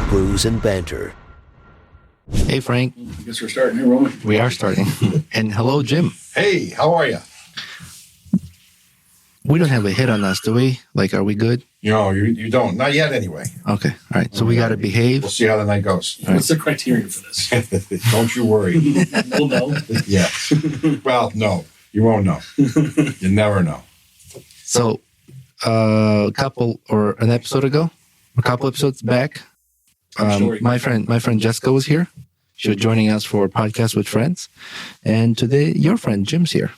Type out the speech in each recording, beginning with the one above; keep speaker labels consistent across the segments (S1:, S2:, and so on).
S1: brews, and banter.
S2: Hey, Frank.
S3: I guess we're starting here, Roman.
S2: We are starting. And hello, Jim.
S4: Hey, how are you?
S2: We don't have a hit on us, do we? Like, are we good?
S4: No, you don't. Not yet, anyway.
S2: Okay. All right. So we got to behave.
S4: We'll see how the night goes.
S3: What's the criteria for this?
S4: Don't you worry.
S3: We'll know.
S4: Yeah. Well, no. You won't know. You never know.
S2: So a couple episodes back, my friend Jessica was here. She was joining us for a podcast with friends. And today, your friend Jim's here.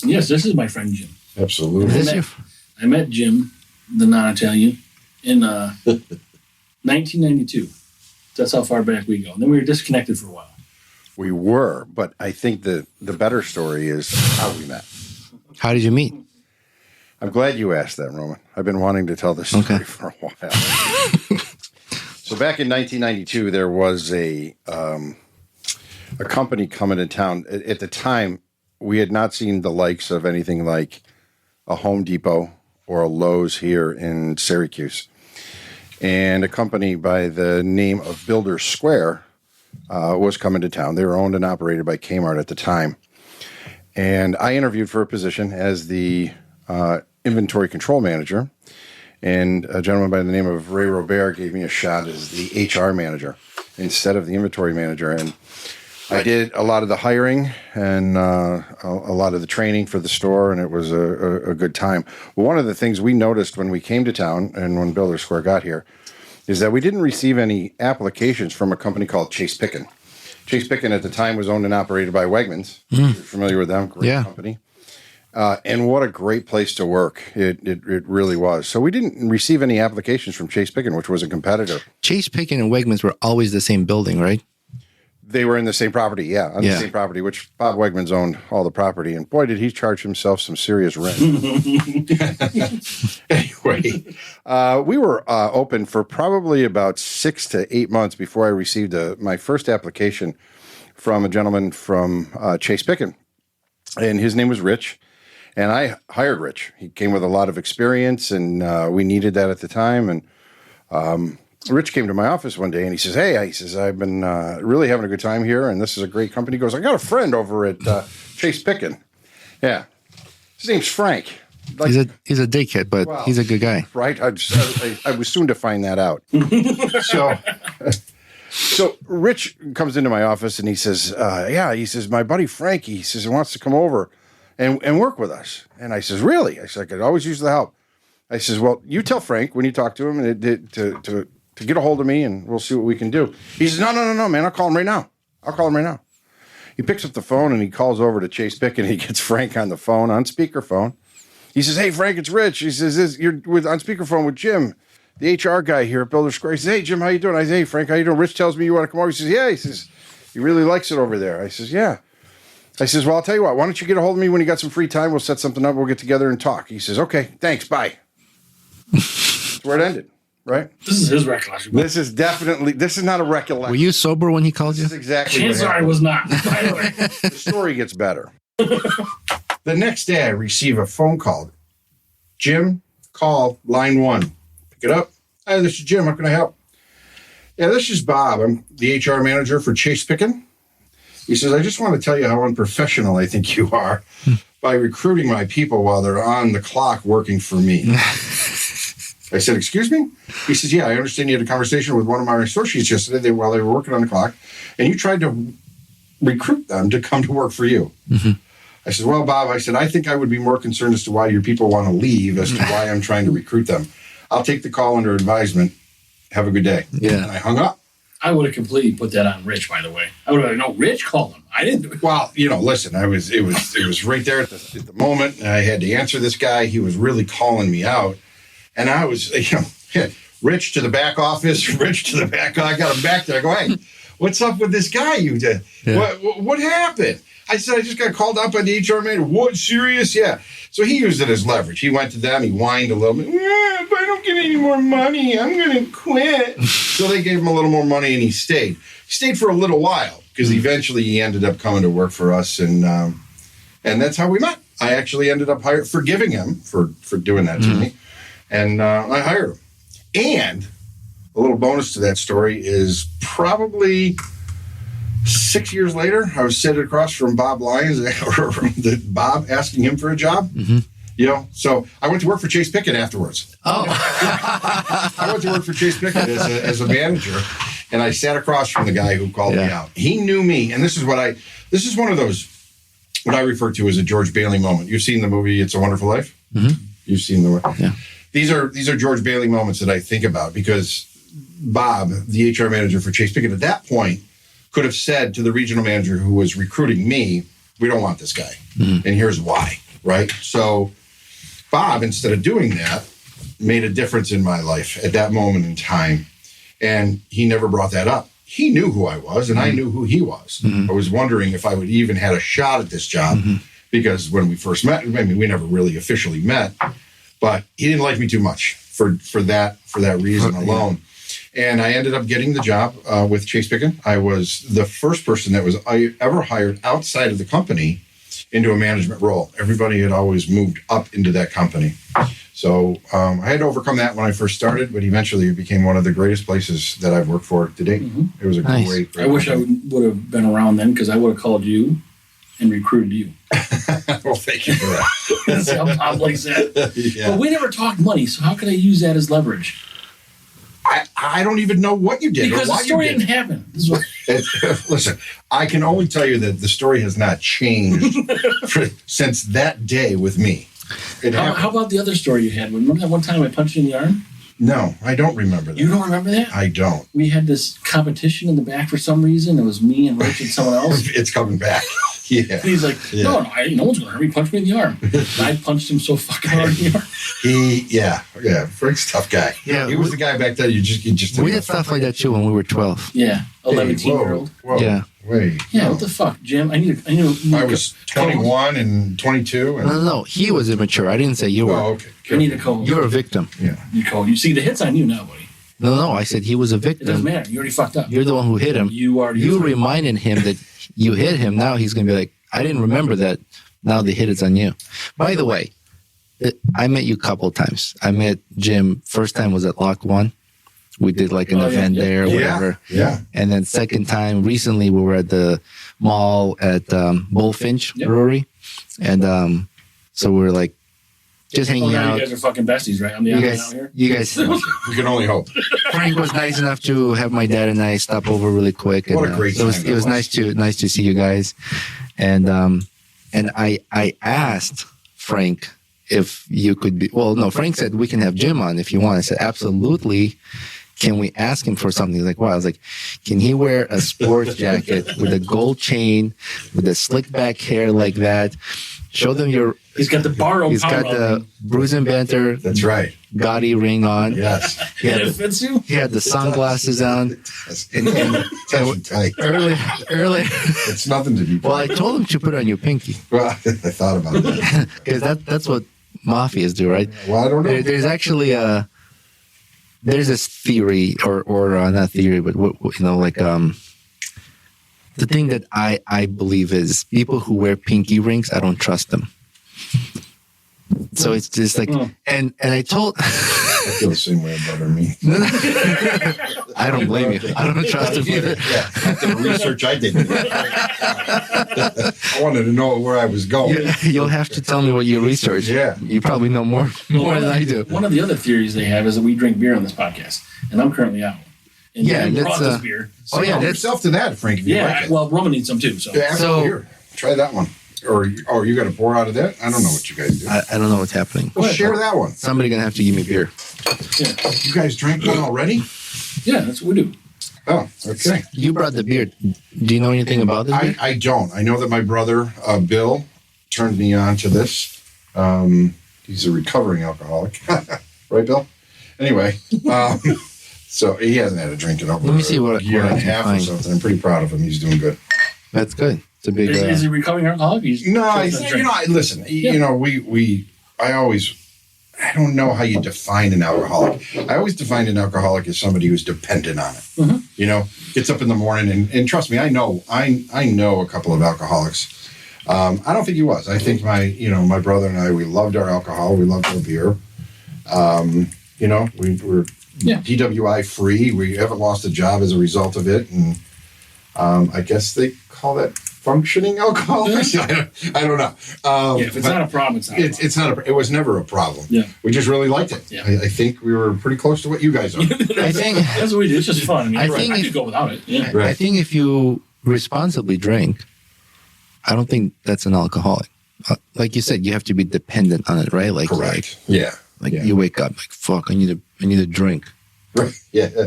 S3: Yes, this is my friend Jim.
S4: Absolutely.
S3: I met Jim, the non-Italian, in 1992. That's how far back we go. And then we were disconnected for a while.
S4: We were, but I think the better story is how we met.
S2: How did you meet?
S4: I'm glad you asked that, Roman. I've been wanting to tell this story for a while. So back in 1992, there was a company coming to town. At the time, we had not seen the likes of anything like a Home Depot or a Lowe's here in Syracuse. And a company by the name of Builder Square was coming to town. They were owned and operated by Kmart at the time. And I interviewed for a position as the inventory control manager. And a gentleman by the name of Ray Robert gave me a shot as the HR manager instead of the inventory manager. And I did a lot of the hiring and a lot of the training for the store, and it was a good time. Well, one of the things we noticed when we came to town and when Builder Square got here is that we didn't receive any applications from a company called Chase Pickin. Chase Pickin at the time was owned and operated by Wegmans. You're familiar with them? Great company. And what a great place to work. It really was. So we didn't receive any applications from Chase Pickin, which was a competitor.
S2: Chase Pickin and Wegmans were always the same building, right?
S4: They were in the same property, the same property, which Bob Wegmans owned all the property. And boy, did he charge himself some serious rent. Anyway, we were open for probably about 6 to 8 months before I received my first application from a gentleman from Chase Pickin. And his name was Rich. And I hired Rich. He came with a lot of experience, and we needed that at the time. And Rich came to my office one day, and he says, "Hey," "I've been really having a good time here, and this is a great company." He goes, "I got a friend over at Chase Pickin." Yeah. His name's Frank.
S2: Like, he's a dickhead, but he's a good guy.
S4: Right? I was soon to find that out. So Rich comes into my office, and he says, "My buddy Frank," he says, "he wants to come over and work with us." And I says, "Really?" I said, "I could always use the help." I says, "Well, you tell Frank when you talk to him to get a hold of me, and we'll see what we can do." He says, No, man, I'll call him right now. He picks up the phone, and he calls over to Chase Pickin, and he gets Frank on the phone, on speakerphone. He says, "Hey, Frank, it's Rich." He says, "You're on speakerphone with Jim, the HR guy here at Builder Square." He says, "Hey, Jim, how you doing?" I say, "Hey, Frank, how you doing? Rich tells me you want to come over." He says, "Yeah." He says, "He really likes it over there." I says, "Yeah." I says, "Well, I'll tell you what, why don't you get a hold of me when you got some free time? We'll set something up. We'll get together and talk." He says, "Okay, thanks, bye." That's where it ended. Right?
S3: This is his recollection.
S4: This is not a recollection.
S2: Were you sober when he called you?
S4: This is exactly
S3: Chances are I was not. By the way.
S4: The story gets better. The next day, I receive a phone call. "Jim, call line 1. Pick it up. "Hi, this is Jim. How can I help?" "Yeah, this is Bob. I'm the HR manager for Chase Pickin." He says, "I just want to tell you how unprofessional I think you are by recruiting my people while they're on the clock working for me." I said, "Excuse me?" He says, "Yeah, I understand you had a conversation with one of my associates yesterday while they were working on the clock, and you tried to recruit them to come to work for you." I said, "Well, Bob," I said, "I think I would be more concerned as to why your people want to leave as to why I'm trying to recruit them. I'll take the call under advisement. Have a good day."
S2: Yeah.
S4: And I hung up.
S3: I would have completely put that on Rich, by the way. I would have no, Rich called him. I didn't do it.
S4: Well, listen, it was right there at the moment. I had to answer this guy. He was really calling me out. And I was, Rich to the back office, Rich to the back. I got him back there. I go, "Hey, what's up with this guy you did? Yeah. What happened?" I said, "I just got called out by the HR manager." "What, serious?" "Yeah." So he used it as leverage. He went to them. He whined a little bit. "Yeah, if I don't get any more money, I'm going to quit." So they gave him a little more money, and he stayed. He stayed for a little while because eventually he ended up coming to work for us, and that's how we met. I actually ended up forgiving him for doing that to me, and I hired him. And a little bonus to that story is probably 6 years later, I was sitting across from Bob Lyons, or Bob asking him for a job.
S2: Mm-hmm.
S4: You know, so I went to work for Chase Pickett afterwards.
S2: Oh.
S4: I went to work for Chase Pickett as a manager, and I sat across from the guy who called me out. He knew me, and this is one of those, what I refer to as a George Bailey moment. You've seen the movie It's a Wonderful Life?
S2: Mm-hmm.
S4: You've seen the
S2: Yeah.
S4: These are George Bailey moments that I think about, because Bob, the HR manager for Chase Pickett, at that point could have said to the regional manager who was recruiting me, we don't want this guy. Mm-hmm. And here's why, right? So Bob, instead of doing that, made a difference in my life at that moment in time. And he never brought that up. He knew who I was, and I knew who he was. Mm-hmm. I was wondering if I would even had a shot at this job, because when we first met, I mean, we never really officially met, but he didn't like me too much for that reason alone. And I ended up getting the job with Chase Pickett. I was the first person that was ever hired outside of the company into a management role. Everybody had always moved up into that company. So I had to overcome that when I first started, but eventually it became one of the greatest places that I've worked for to date. Mm-hmm. It was a great
S3: I wish I would have been around then, because I would have called you and recruited you.
S4: Well, thank you for that.
S3: That's how complex that.
S4: Yeah.
S3: But we never talked money, so how could I use that as leverage?
S4: I don't even know what you did.
S3: Because
S4: or why
S3: the story
S4: you did.
S3: didn't happen.
S4: Listen, I can only tell you that the story has not changed since that day with me.
S3: How about the other story you had? Remember that one time I punched you in the arm?
S4: No, I don't remember that.
S3: You don't remember that?
S4: I don't.
S3: We had this competition in the back for some reason. It was me and Rich and someone else.
S4: It's coming back. Yeah.
S3: And he's like, no one's going to hurt me. Punch me in the arm. And I punched him so fucking hard in the arm.
S4: Frank's a tough guy.
S2: Yeah,
S4: he was the guy back then. You just
S2: we did stuff like that too when we were 12.
S3: Yeah, 11-year-old.
S2: Yeah.
S4: Wait.
S3: Yeah, what the fuck, Jim?
S4: I was 21 and 22. And...
S2: No. He was immature. I didn't say you were.
S4: Oh, okay.
S3: I need a code.
S2: You're a victim.
S4: Yeah.
S3: You see, the hit's on you now, buddy.
S2: No. I said he was a victim.
S3: It doesn't matter. You already fucked up.
S2: You're the one who hit him. You reminded him that you hit him. Now he's going to be like, I didn't remember that. Now the hit is on you. By the way, I met you a couple of times. I met Jim. First time was at Lock 1. We did like an event there or whatever.
S4: Yeah.
S2: And then second time, recently we were at the mall at Bullfinch Brewery. And so we were like just hanging out.
S3: You guys are fucking besties, right? I'm the only one out here.
S2: You guys.
S4: We can only hope.
S2: Frank was nice enough to have my dad and I stop over really quick. And,
S4: what a great time
S2: it was nice to see you guys. And I asked Frank if you could be, well, no, Frank said we can have Jim on if you want. I said, absolutely. Can we ask him for something? He's like, wow. I was like, can he wear a sports jacket with a gold chain, with a slick back hair like that? Show them your...
S3: He's got the borrowed
S2: He's got the Brews and Banter.
S4: That's right.
S2: Gaudy ring on.
S4: Yes.
S3: It fits you?
S2: He had the sunglasses on. And early.
S4: It's nothing to be.
S2: Well, I told him to put it on your pinky.
S4: Well, I thought about that.
S2: Because that's what mafias do, right?
S4: Well, I don't know.
S2: There's actually there's this theory, or not theory, but the thing that I believe is people who wear pinky rings, I don't trust them. So it's just like, and I told.
S4: I feel the same way about me.
S2: I don't blame you. I don't trust him either.
S4: Yeah, after the research I did. I wanted to know where I was going.
S2: You'll have to tell me what you researched.
S4: Yeah.
S2: You probably know more than I do.
S3: One of the other theories they have is that we drink beer on this podcast, and I'm currently out. And you brought this beer.
S4: So help yourself to that, Frank. If you like it.
S3: Well, Roman needs some too. So
S4: here, try that one. Or you got to pour out of that? I don't know what you guys do.
S2: I don't know what's happening.
S4: Well, share that one.
S2: Somebody gonna have to give me beer.
S3: Yeah.
S4: You guys drank one already?
S3: Yeah, that's what we do.
S4: Oh, okay.
S2: You brought the beer. Do you know anything about this beer?
S4: I don't. I know that my brother, Bill, turned me on to this. He's a recovering alcoholic. Right, Bill? Anyway, so he hasn't had a drink in over a year and a half or something. I'm pretty proud of him. He's doing good.
S2: That's good. It's a big.
S3: Is he recovering alcoholic?
S4: Listen. I don't know how you define an alcoholic. I always define an alcoholic as somebody who's dependent on it. Mm-hmm. Gets up in the morning and trust me, I know a couple of alcoholics. I don't think he was. I think my brother and I, we loved our alcohol. We loved our beer. We were DWI free. We haven't lost a job as a result of it, and I guess they call that functioning alcohol. I don't know.
S3: If it's not a problem, it's not.
S4: It's not. It was never a problem.
S3: Yeah,
S4: we just really liked it.
S3: Yeah.
S4: I think we were pretty close to what you guys are.
S3: I think that's what we do. It's just fun. I mean, I could go without it. Yeah,
S2: I think if you responsibly drink, I don't think that's an alcoholic. Like you said, you have to be dependent on it, right? Like,
S4: correct.
S2: You wake up like, fuck, I need a drink.
S4: Right. Yeah.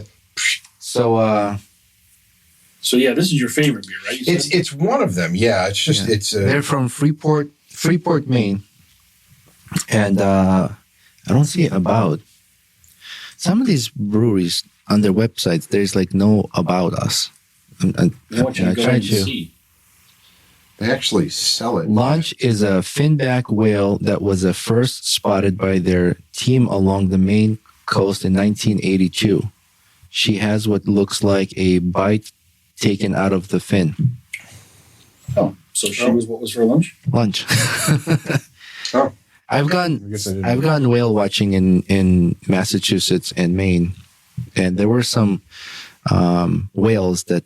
S2: So
S3: yeah, this is your favorite beer, right?
S4: It's one of them. Yeah. It's just
S2: they're from Freeport, Maine, and I don't see about some of these breweries on their websites. There's like no about us. I tried to
S3: see.
S4: They actually sell it.
S2: Launch is a finback whale that was first spotted by their team along the Maine coast in 1982. She has what looks like a bite taken out of the fin.
S3: Oh, so she was what was for lunch?
S2: Lunch.
S4: Oh,
S2: I've gone whale watching in Massachusetts and Maine, and there were some whales that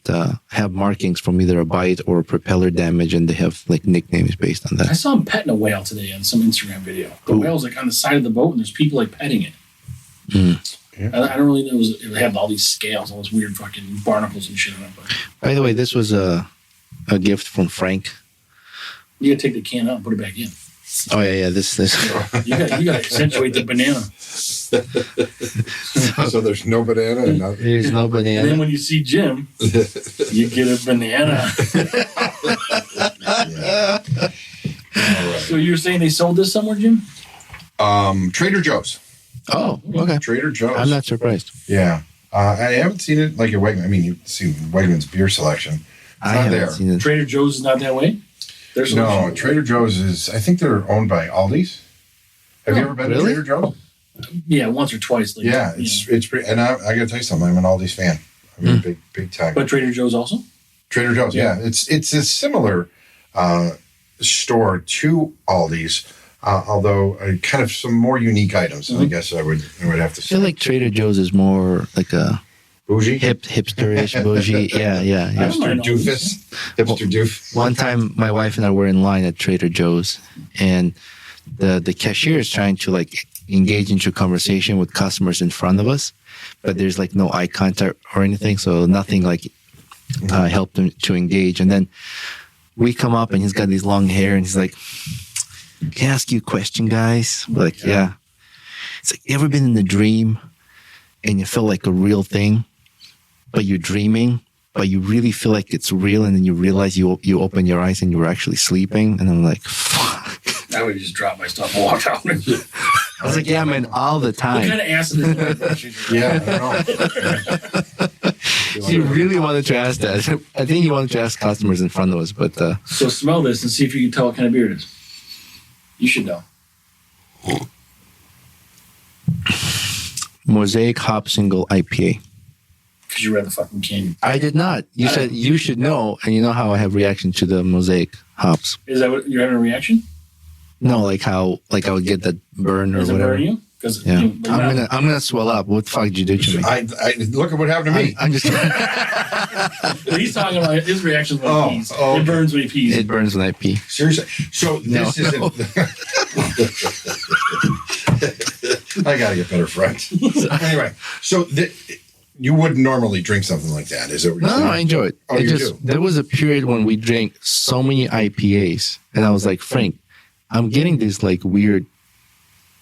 S2: have markings from either a bite or propeller damage, and they have like nicknames based on that.
S3: I saw him petting a whale today on some Instagram video. The whale's like on the side of the boat, and there's people like petting it. Yeah. I don't really know. It had all these scales, all those weird fucking barnacles and shit on it. But
S2: by the way, this was a gift from Frank.
S3: You gotta take the can out and put it back in.
S2: Oh yeah. This.
S3: You gotta accentuate the banana.
S4: So there's no banana.
S2: There's no banana.
S3: And then when you see Jim, you get a banana.
S4: Right.
S3: So you're saying they sold this somewhere, Jim?
S4: Trader Joe's.
S2: Oh, okay.
S4: Trader Joe's.
S2: I'm not surprised.
S4: Yeah. I haven't seen it like at Wegman. I mean, you've seen Wegman's beer selection.
S2: I haven't seen it.
S3: Trader Joe's is not that way?
S4: No, Trader Joe's is, I think they're owned by Aldi's. Have you ever been to Trader Joe's?
S3: Yeah, once or twice. Like,
S4: it's pretty, and I got to tell you something. I'm an Aldi's fan. I mean, big time.
S3: But Trader Joe's also?
S4: Trader Joe's, yeah. It's a similar store to Aldi's, although kind of some more unique items. I guess I would have to say.
S2: I feel like Trader Joe's is more like a
S4: bougie,
S2: hipsterish bougie. Yeah.
S4: Hipster doof.
S2: One time, my wife and I were in line at Trader Joe's, and the cashier is trying to like engage into conversation with customers in front of us, but there's like no eye contact or anything, so nothing like helped him to engage. And then we come up, and he's got these long hair, and he's like, "Can I ask you a question, guys?" We're like, yeah. It's like, you ever been in a dream and you feel like a real thing, but you're dreaming, but you really feel like it's real, and then you realize you open your eyes and you were actually sleeping? And I'm like, fuck.
S3: I would just drop my stuff and walk out.
S2: I was like, yeah, man, all the time.
S3: What kind of acid is
S4: Yeah, I don't
S2: know. He really wanted to ask that. I think he wanted to ask customers in front of us, but...
S3: So smell this and see if you can tell what kind of beer it is. You should know.
S2: Mosaic Hop Single IPA.
S3: Because you read the fucking can.
S2: I did not. You said you should know, and you know how I have reaction to the Mosaic hops.
S3: Is that what you're having a reaction?
S2: No, like how I would get that burn or
S3: Does
S2: whatever.
S3: It burn you?
S2: Yeah. I'm gonna swell up. What the fuck did you do to me?
S4: I look at what happened to me.
S2: I'm just kidding.
S3: Well, he's talking about his reaction when he pees. It burns when he pees.
S2: It burns when I pee.
S4: Seriously. So this isn't. I gotta get better friends. Anyway, so you wouldn't normally drink something like that, is it?
S2: No, I enjoy it.
S4: Oh, you do?
S2: There was a period when we drank so many IPAs, and I was like, Frank, I'm getting this like weird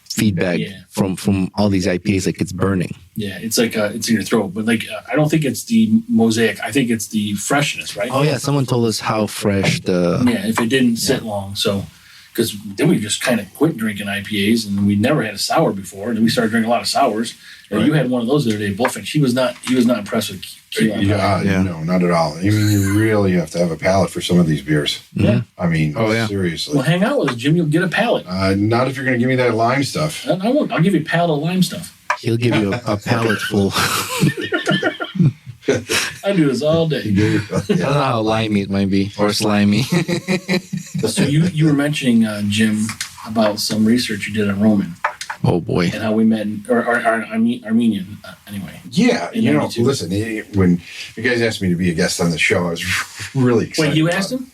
S2: feedback from all these IPAs, like it's burning. Yeah,
S3: it's like it's in your throat, but like I don't think it's the Mosaic. I think it's the freshness, right?
S2: Oh yeah, someone told us how fresh the.
S3: Yeah, if it didn't sit long, so. Because then we just kind of quit drinking IPAs, and we never had a sour before. And then we started drinking a lot of sours. And you had one of those the other day, Bullfinch. He was not impressed with Key Lime.
S4: No, not at all. I mean, you really have to have a palate for some of these beers.
S3: Yeah.
S4: I mean, seriously.
S3: Well, hang out with us, Jim. You'll get a palate.
S4: Not if you're going to give me that lime stuff.
S3: I won't. I'll give you a palate of lime stuff.
S2: He'll give you a palate full.
S3: I do this all day.
S2: I don't know how limey it might be, or slimy.
S3: So you were mentioning, Jim, about some research you did on Roman.
S2: Oh boy.
S3: and how we met, Armenian, anyway.
S4: Yeah,
S3: In
S4: you know,
S3: 92.
S4: listen, when you guys asked me to be a guest on the show, I was really excited.
S3: Wait, you
S4: about
S3: asked
S4: it.
S3: him?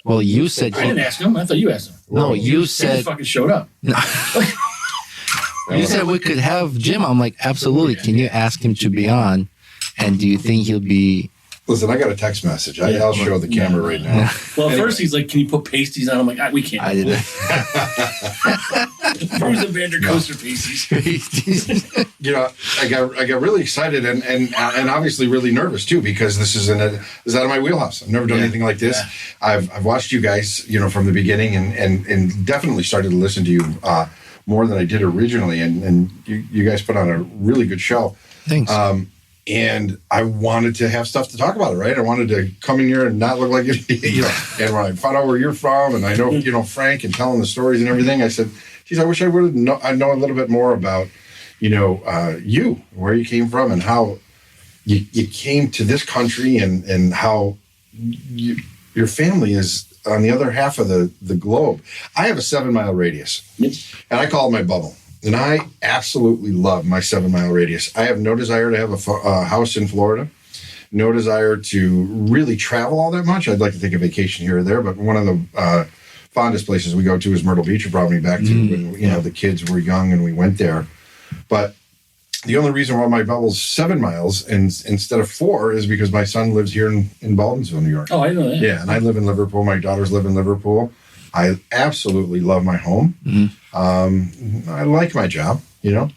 S2: Well, you said
S3: I didn't ask him. I thought you asked him.
S2: no. You
S3: He just
S2: said
S3: fucking showed up.
S2: you said we could have Jim. I'm like, absolutely. Can you ask him to be on? And do you think he'll be?
S4: Listen, I got a text message. I'll show the camera right now.
S3: Well, first he's like, "Can you put pasties on?" I'm like, "We can't."
S2: I didn't.
S3: Bruce and Vander Coaster pasties.
S4: You know, I got really excited and obviously really nervous too, because this is out of my wheelhouse. I've never done anything like this.
S3: Yeah.
S4: I've watched you guys, you know, from the beginning and definitely started to listen to you more than I did originally. And you guys put on a really good show.
S2: Thanks.
S4: And I wanted to have stuff to talk about it, right? I wanted to come in here and not look like an idiot. You know, and when I found out where you're from, and I know, you know, Frank and telling the stories and everything, I said, geez, I wish I would have I know a little bit more about, you know, you, where you came from and how you came to this country and how your family is on the other half of the globe. I have a 7-mile radius, and I call it my bubble. And I absolutely love my 7-mile radius. I have no desire to have a house in Florida, no desire to really travel all that much. I'd like to take a vacation here or there, but one of the fondest places we go to is Myrtle Beach. It brought me back to when, you know, the kids were young and we went there. But the only reason why my bubble's 7 miles instead of 4 is because my son lives here in Baldwinsville, New York.
S3: Oh, I know that.
S4: Yeah, and I live in Liverpool. My daughters live in Liverpool. I absolutely love my home. I like my job, you know,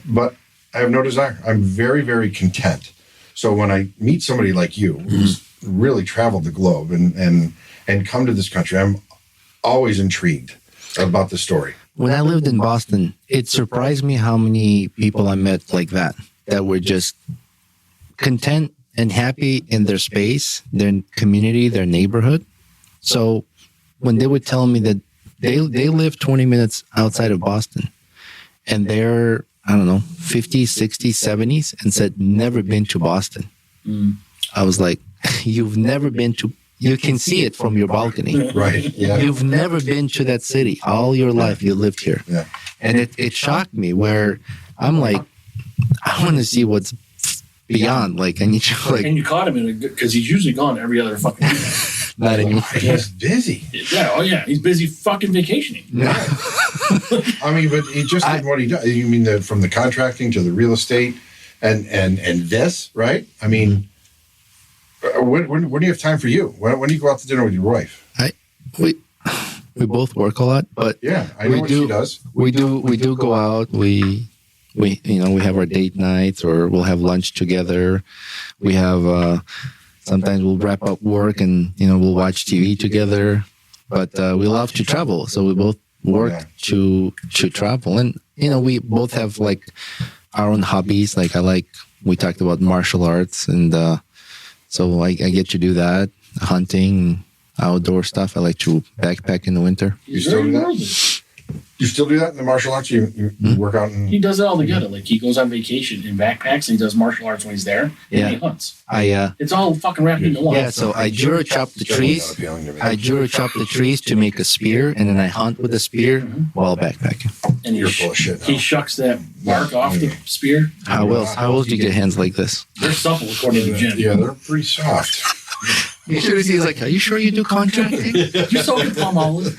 S4: but I have no desire. I'm very, very content. So when I meet somebody like you who's really traveled the globe and come to this country, I'm always intrigued about the story.
S2: When I lived in Boston, it surprised me how many people I met like that were just content and happy in their space, their community, their neighborhood. So when they would tell me that they live 20 minutes outside of Boston and they're, I don't know, 50s, 60s, 70s and said, never been to Boston. I was like, you've never been to, you can see it from your balcony.
S4: Right. Yeah.
S2: You've never been to that city. All your life you lived here.
S4: Yeah.
S2: And it shocked me where I'm like, I want to see what's beyond. Like, I need to like.
S3: And you caught him in a good, because he's usually gone every other fucking week.
S2: Not anymore.
S4: He's busy.
S3: Yeah, oh yeah, he's busy fucking vacationing.
S2: No.
S4: I mean, but he just did what he does. You mean from the contracting to the real estate and this, right? I mean, when do you have time for you? When do you go out to dinner with your wife?
S2: We both work a lot, but
S4: yeah, I know what she does.
S2: We do go out. We have our date nights, or we'll have lunch together. We have sometimes we'll wrap up work and we'll watch TV together. But we love to travel, so we both work to travel, and we both have like our own hobbies. Like we talked about martial arts, and so I get to do that, hunting, outdoor stuff. I like to backpack in the winter.
S4: You still do that? You still do that in the martial arts? You work out and...
S3: He does it all together. Like, he goes on vacation in backpacks, and he does martial arts when he's there, and he hunts. It's all fucking wrapped into one.
S2: Yeah, so I Jura chop the trees. I Jura chop the trees to make a spear, and then I hunt with a spear while backpacking.
S3: And
S4: You're full of shit now.
S3: He shucks that bark off the spear.
S2: How else do you get hands like this?
S3: They're supple, according to Jim.
S4: Yeah, they're pretty soft.
S2: You should have seen, he's like, are you sure you do contracting?
S3: You're soaking palm olive.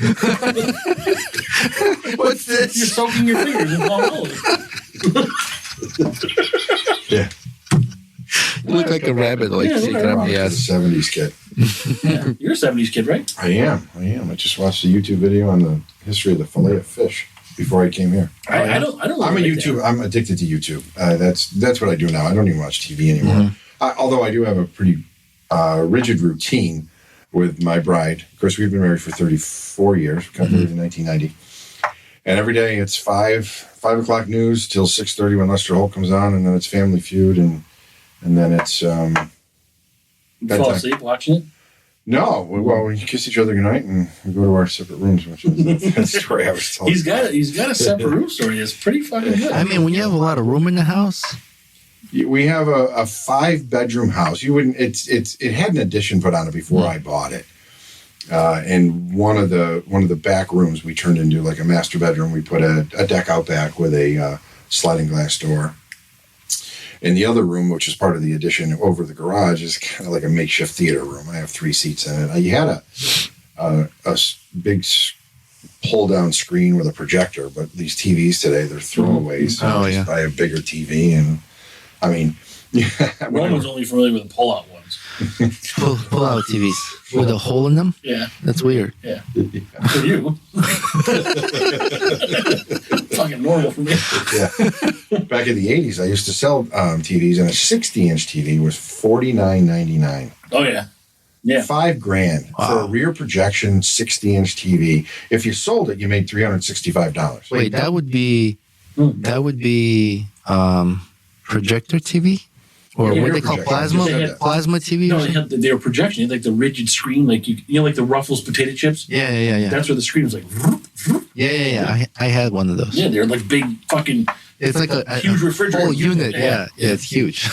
S2: What's this?
S3: You're soaking your fingers in palm olive.
S4: Yeah.
S2: You look like a rabbit, like shaking up the ass.
S4: 70s kid.
S3: Yeah, you're a 70s kid, right?
S4: I am. I just watched a YouTube video on the history of the fillet of fish before I came here.
S3: I don't.
S4: I'm addicted to YouTube. That's what I do now. I don't even watch TV anymore. Although I do have a pretty rigid routine with my bride. Of course, we've been married for 34 years. We got married in 1990. And every day it's 5 o'clock news till 6:30 when Lester Holt comes on, and then it's Family Feud, and then it's
S3: fall asleep watching it?
S4: No, we kiss each other goodnight and we go to our separate rooms, which is that story I was told.
S3: He's got a separate room story that's pretty fucking good.
S2: I mean, when you have a lot of room in the house.
S4: We have a 5-bedroom house. You wouldn't. It had an addition put on it before I bought it, In one of the back rooms, we turned into like a master bedroom. We put a deck out back with a sliding glass door. In the other room, which is part of the addition over the garage, is kind of like a makeshift theater room. I have 3 seats in it. You had a big pull-down screen with a projector, but these TVs today, they're throwaways.
S2: Oh, yeah.
S4: Buy a bigger TV, and I mean...
S3: Roman's only familiar with the pull-out ones.
S2: Pull-out TVs with a hole in them?
S3: Yeah.
S2: That's weird.
S3: Yeah. For you. Fucking normal for me.
S4: Yeah. Back in the 80s, I used to sell TVs, and a 60-inch TV was $49.99.
S3: Oh, yeah. Yeah.
S4: $5,000 for a rear projection 60-inch TV. If you sold it, you made $365.
S2: Wait, that would be projector TV? Or what they call plasma TV?
S3: No, they had their projection. They had like the rigid screen, like like the Ruffles potato chips.
S2: Yeah.
S3: That's where the screen was like.
S2: Yeah. I had one of those.
S3: Yeah, they're like big fucking.
S2: It's like a
S3: huge refrigerator
S2: whole unit. Yeah, it's huge.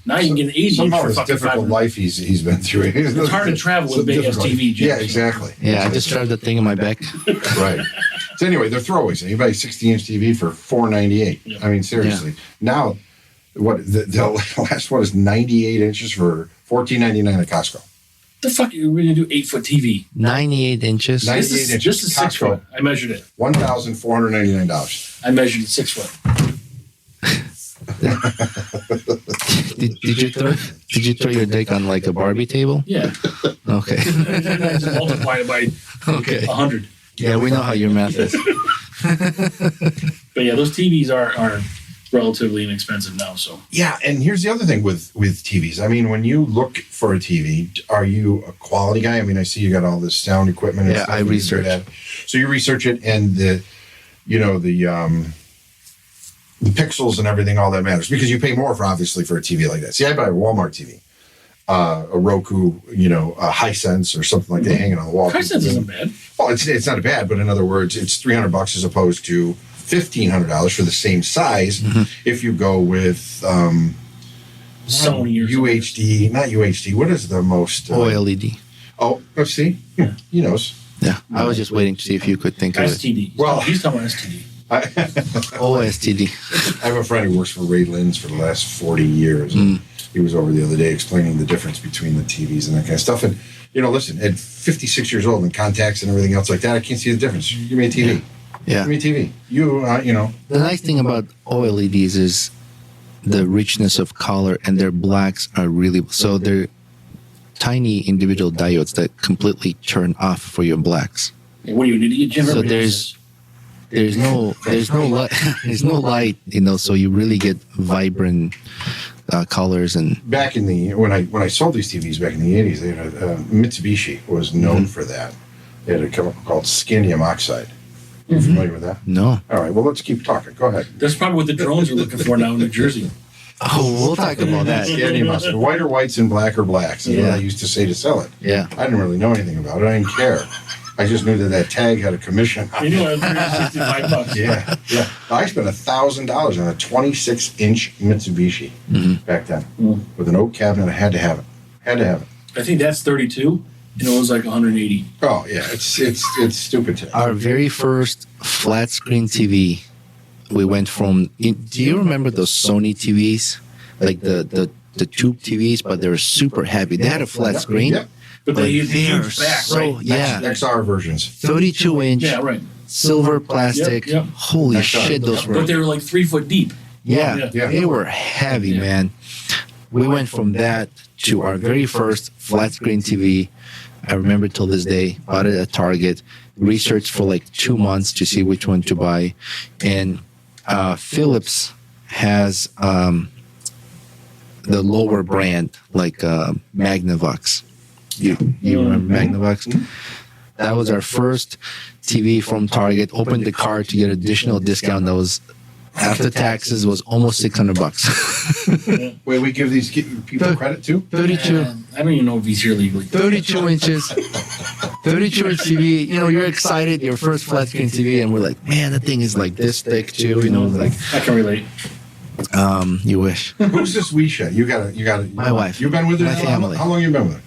S3: Now you can get an 80
S4: Somehow
S3: for
S4: it's
S3: fucking
S4: difficult life he's been through.
S3: It's hard to travel with a big ass TV.
S4: Yeah, exactly.
S2: Yeah, I just shoved the thing in my back.
S4: Right. So anyway, they're throwaways. You buy a 60-inch TV for $498. Yeah. I mean, seriously. Yeah. Now, the last one is 98 inches for $14.99 at Costco.
S3: The fuck are you going to do 8-foot TV?
S2: 98 inches.
S4: 98 inches.
S3: Just a 6 foot. I measured it.
S4: $1,499.
S3: I measured it 6 foot.
S2: Did you throw your dick on like a Barbie table?
S3: Yeah.
S2: Okay.
S3: I just multiplied it by 100.
S2: Yeah, we know how your math is.
S3: But yeah, those TVs are relatively inexpensive now. So
S4: yeah, and here's the other thing with TVs. I mean, when you look for a TV, are you a quality guy? I mean, I see you got all this sound equipment. And
S2: yeah, I research.
S4: So you research it, and the pixels and everything, all that matters because you pay more for a TV like that. See, I buy a Walmart TV, a Roku, a Hisense or something like that hanging on the wall.
S3: Hisense isn't bad.
S4: Well, it's not bad, but in other words, it's $300 as opposed to $1,500 for the same size. Mm-hmm. If you go with
S3: Sony or
S4: UHD, not UHD. What is the most
S2: OLED?
S4: Let's see. Yeah, he knows.
S2: Yeah, I was just waiting to see if you could think of it.
S3: STD. Well, he's talking about STD.
S2: OSTD.
S4: I have a friend who works for Ray Lynn's for the last 40 years. And he was over the other day explaining the difference between the TVs and that kind of stuff. And, listen, at 56 years old and contacts and everything else like that, I can't see the difference. Give me a TV.
S2: Yeah.
S4: Give me a TV.
S2: The nice thing about OLEDs is the richness of color, and their blacks are so they're tiny individual diodes that completely turn off for your blacks.
S3: Hey, what do you need to get Jim?
S2: So there's no light, so you really get vibrant colors. And
S4: back in the when I sold these TVs back in the 80s, they had Mitsubishi was known for that. They had a chemical called scandium oxide. You familiar with that?
S2: No.
S4: All right. Well, let's keep talking. Go ahead.
S3: That's probably what the drones are looking for now in New Jersey.
S2: Oh, we'll talk about that.
S4: Scandium oxide. White are whites and black are blacks. That's what I used to say to sell it.
S2: Yeah.
S4: I didn't really know anything about it. I didn't care. I just knew that tag had a commission.
S3: You knew it was $365.
S4: Yeah. I spent $1,000 on a 26-inch Mitsubishi back then with an oak cabinet. I had to have it.
S3: I think that's 32, and it was like 180.
S4: Oh yeah, it's stupid today.
S2: Our very first flat screen TV, we went from. Do you remember those Sony TVs, like the tube TVs, but they were super heavy. They had a flat screen.
S3: Yep. But they used huge back, right?
S2: Yeah.
S4: XR versions.
S2: 32-inch.
S3: Yeah, right.
S2: Silver plastic.
S3: Yep.
S2: Holy shit, those were.
S3: But they were like 3 foot deep.
S2: Yeah. They were heavy, man. We went from that to our very first flat screen TV. I remember till this day. Bought it at Target. Researched for like 2 months to see which one to buy. And Philips has the lower brand, like Magnavox. You remember Magnavox? That was our first TV from Target. Opened the cart to get additional discount. That was after taxes was almost $600.
S4: Wait, we give these people credit too?
S2: 32.
S3: I don't even know if he's here legally.
S2: 32 inches. 32-inch TV. You're excited. Your first flat screen TV, and we're like, man, that thing is like this thick too. Like
S3: I can relate.
S2: You wish.
S4: Who's this we shit? You got it.
S2: My wife.
S4: You've been with her?
S2: My family.
S4: How long you been with her?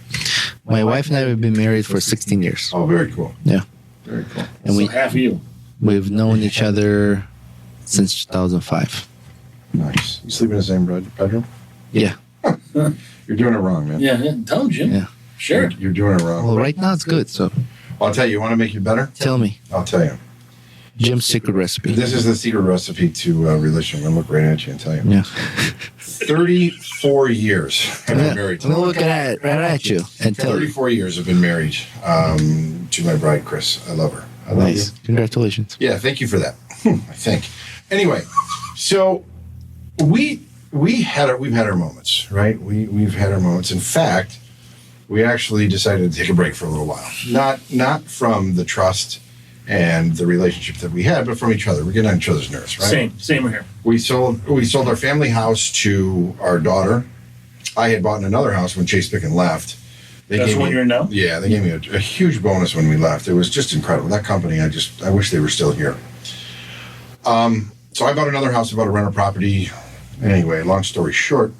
S2: My wife and I have been married for 16 years.
S4: Oh, very cool.
S2: Yeah.
S4: Very cool.
S2: And
S3: So half of you.
S2: we've known each other since 2005.
S4: Nice. You sleep in the same bedroom?
S2: Yeah.
S4: You're doing it wrong, man.
S3: Yeah, tell him, Jim.
S2: Yeah.
S3: Sure.
S4: You're doing it wrong.
S2: Well, right now it's good. So
S4: I'll tell you want to make you better?
S2: tell me,
S4: I'll tell you.
S2: Jim's secret recipe.
S4: This is the secret recipe to relation. I'm going to look right at you and tell you.
S2: Yeah.
S4: 34 years I've been married
S2: I'm
S4: to.
S2: gonna look right at you and tell you.
S4: 34 years I've been married to my bride, Chris. I love her. I love
S2: Nice.
S4: you.
S2: Congratulations.
S4: Yeah, thank you for that. I think. Anyway, so we've had our moments, right? We've had our moments. In fact, we actually decided to take a break for a little while. Not from the trust and the relationship that we had, but from each other. We're getting on each other's nerves, right?
S3: Same here.
S4: We sold our family house to our daughter. I had bought another house when Chase Picken left.
S3: That's the one you're in now?
S4: Yeah, they gave me a huge bonus when we left. It was just incredible. That company, I wish they were still here. So I bought another house, I bought a rental property. Anyway, long story short,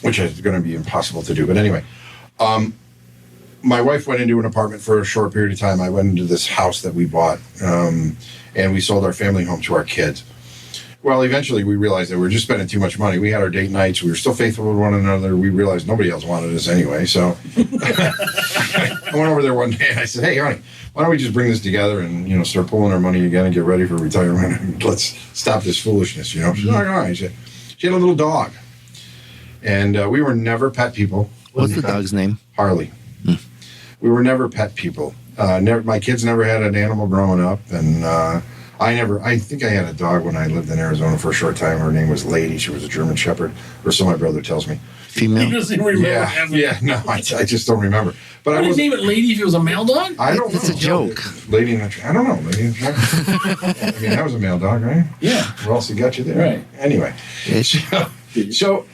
S4: which is going to be impossible to do. But anyway, my wife went into an apartment for a short period of time. I went into this house that we bought, and we sold our family home to our kids. Well, eventually we realized that we were just spending too much money. We had our date nights. We were still faithful with one another. We realized nobody else wanted us anyway. So I went over there one day and I said, "Hey, honey, why don't we just bring this together and, start pulling our money again and get ready for retirement? And let's stop this foolishness, She's like, all right. She had a little dog. And we were never pet people.
S2: What's the dog's name?
S4: Harley. We were never pet people. My kids never had an animal growing up, and I think I had a dog when I lived in Arizona for a short time. Her name was Lady. She was a German Shepherd, or so my brother tells me.
S2: Female?
S3: He doesn't remember having
S4: I just don't remember. But
S3: I didn't name it Lady if it was a male dog?
S4: I don't know.
S2: It's a joke.
S4: Lady in the I don't know. Lady in the I mean, that was a male dog, right?
S3: Yeah.
S4: What else he got you there?
S3: Right.
S4: Anyway. So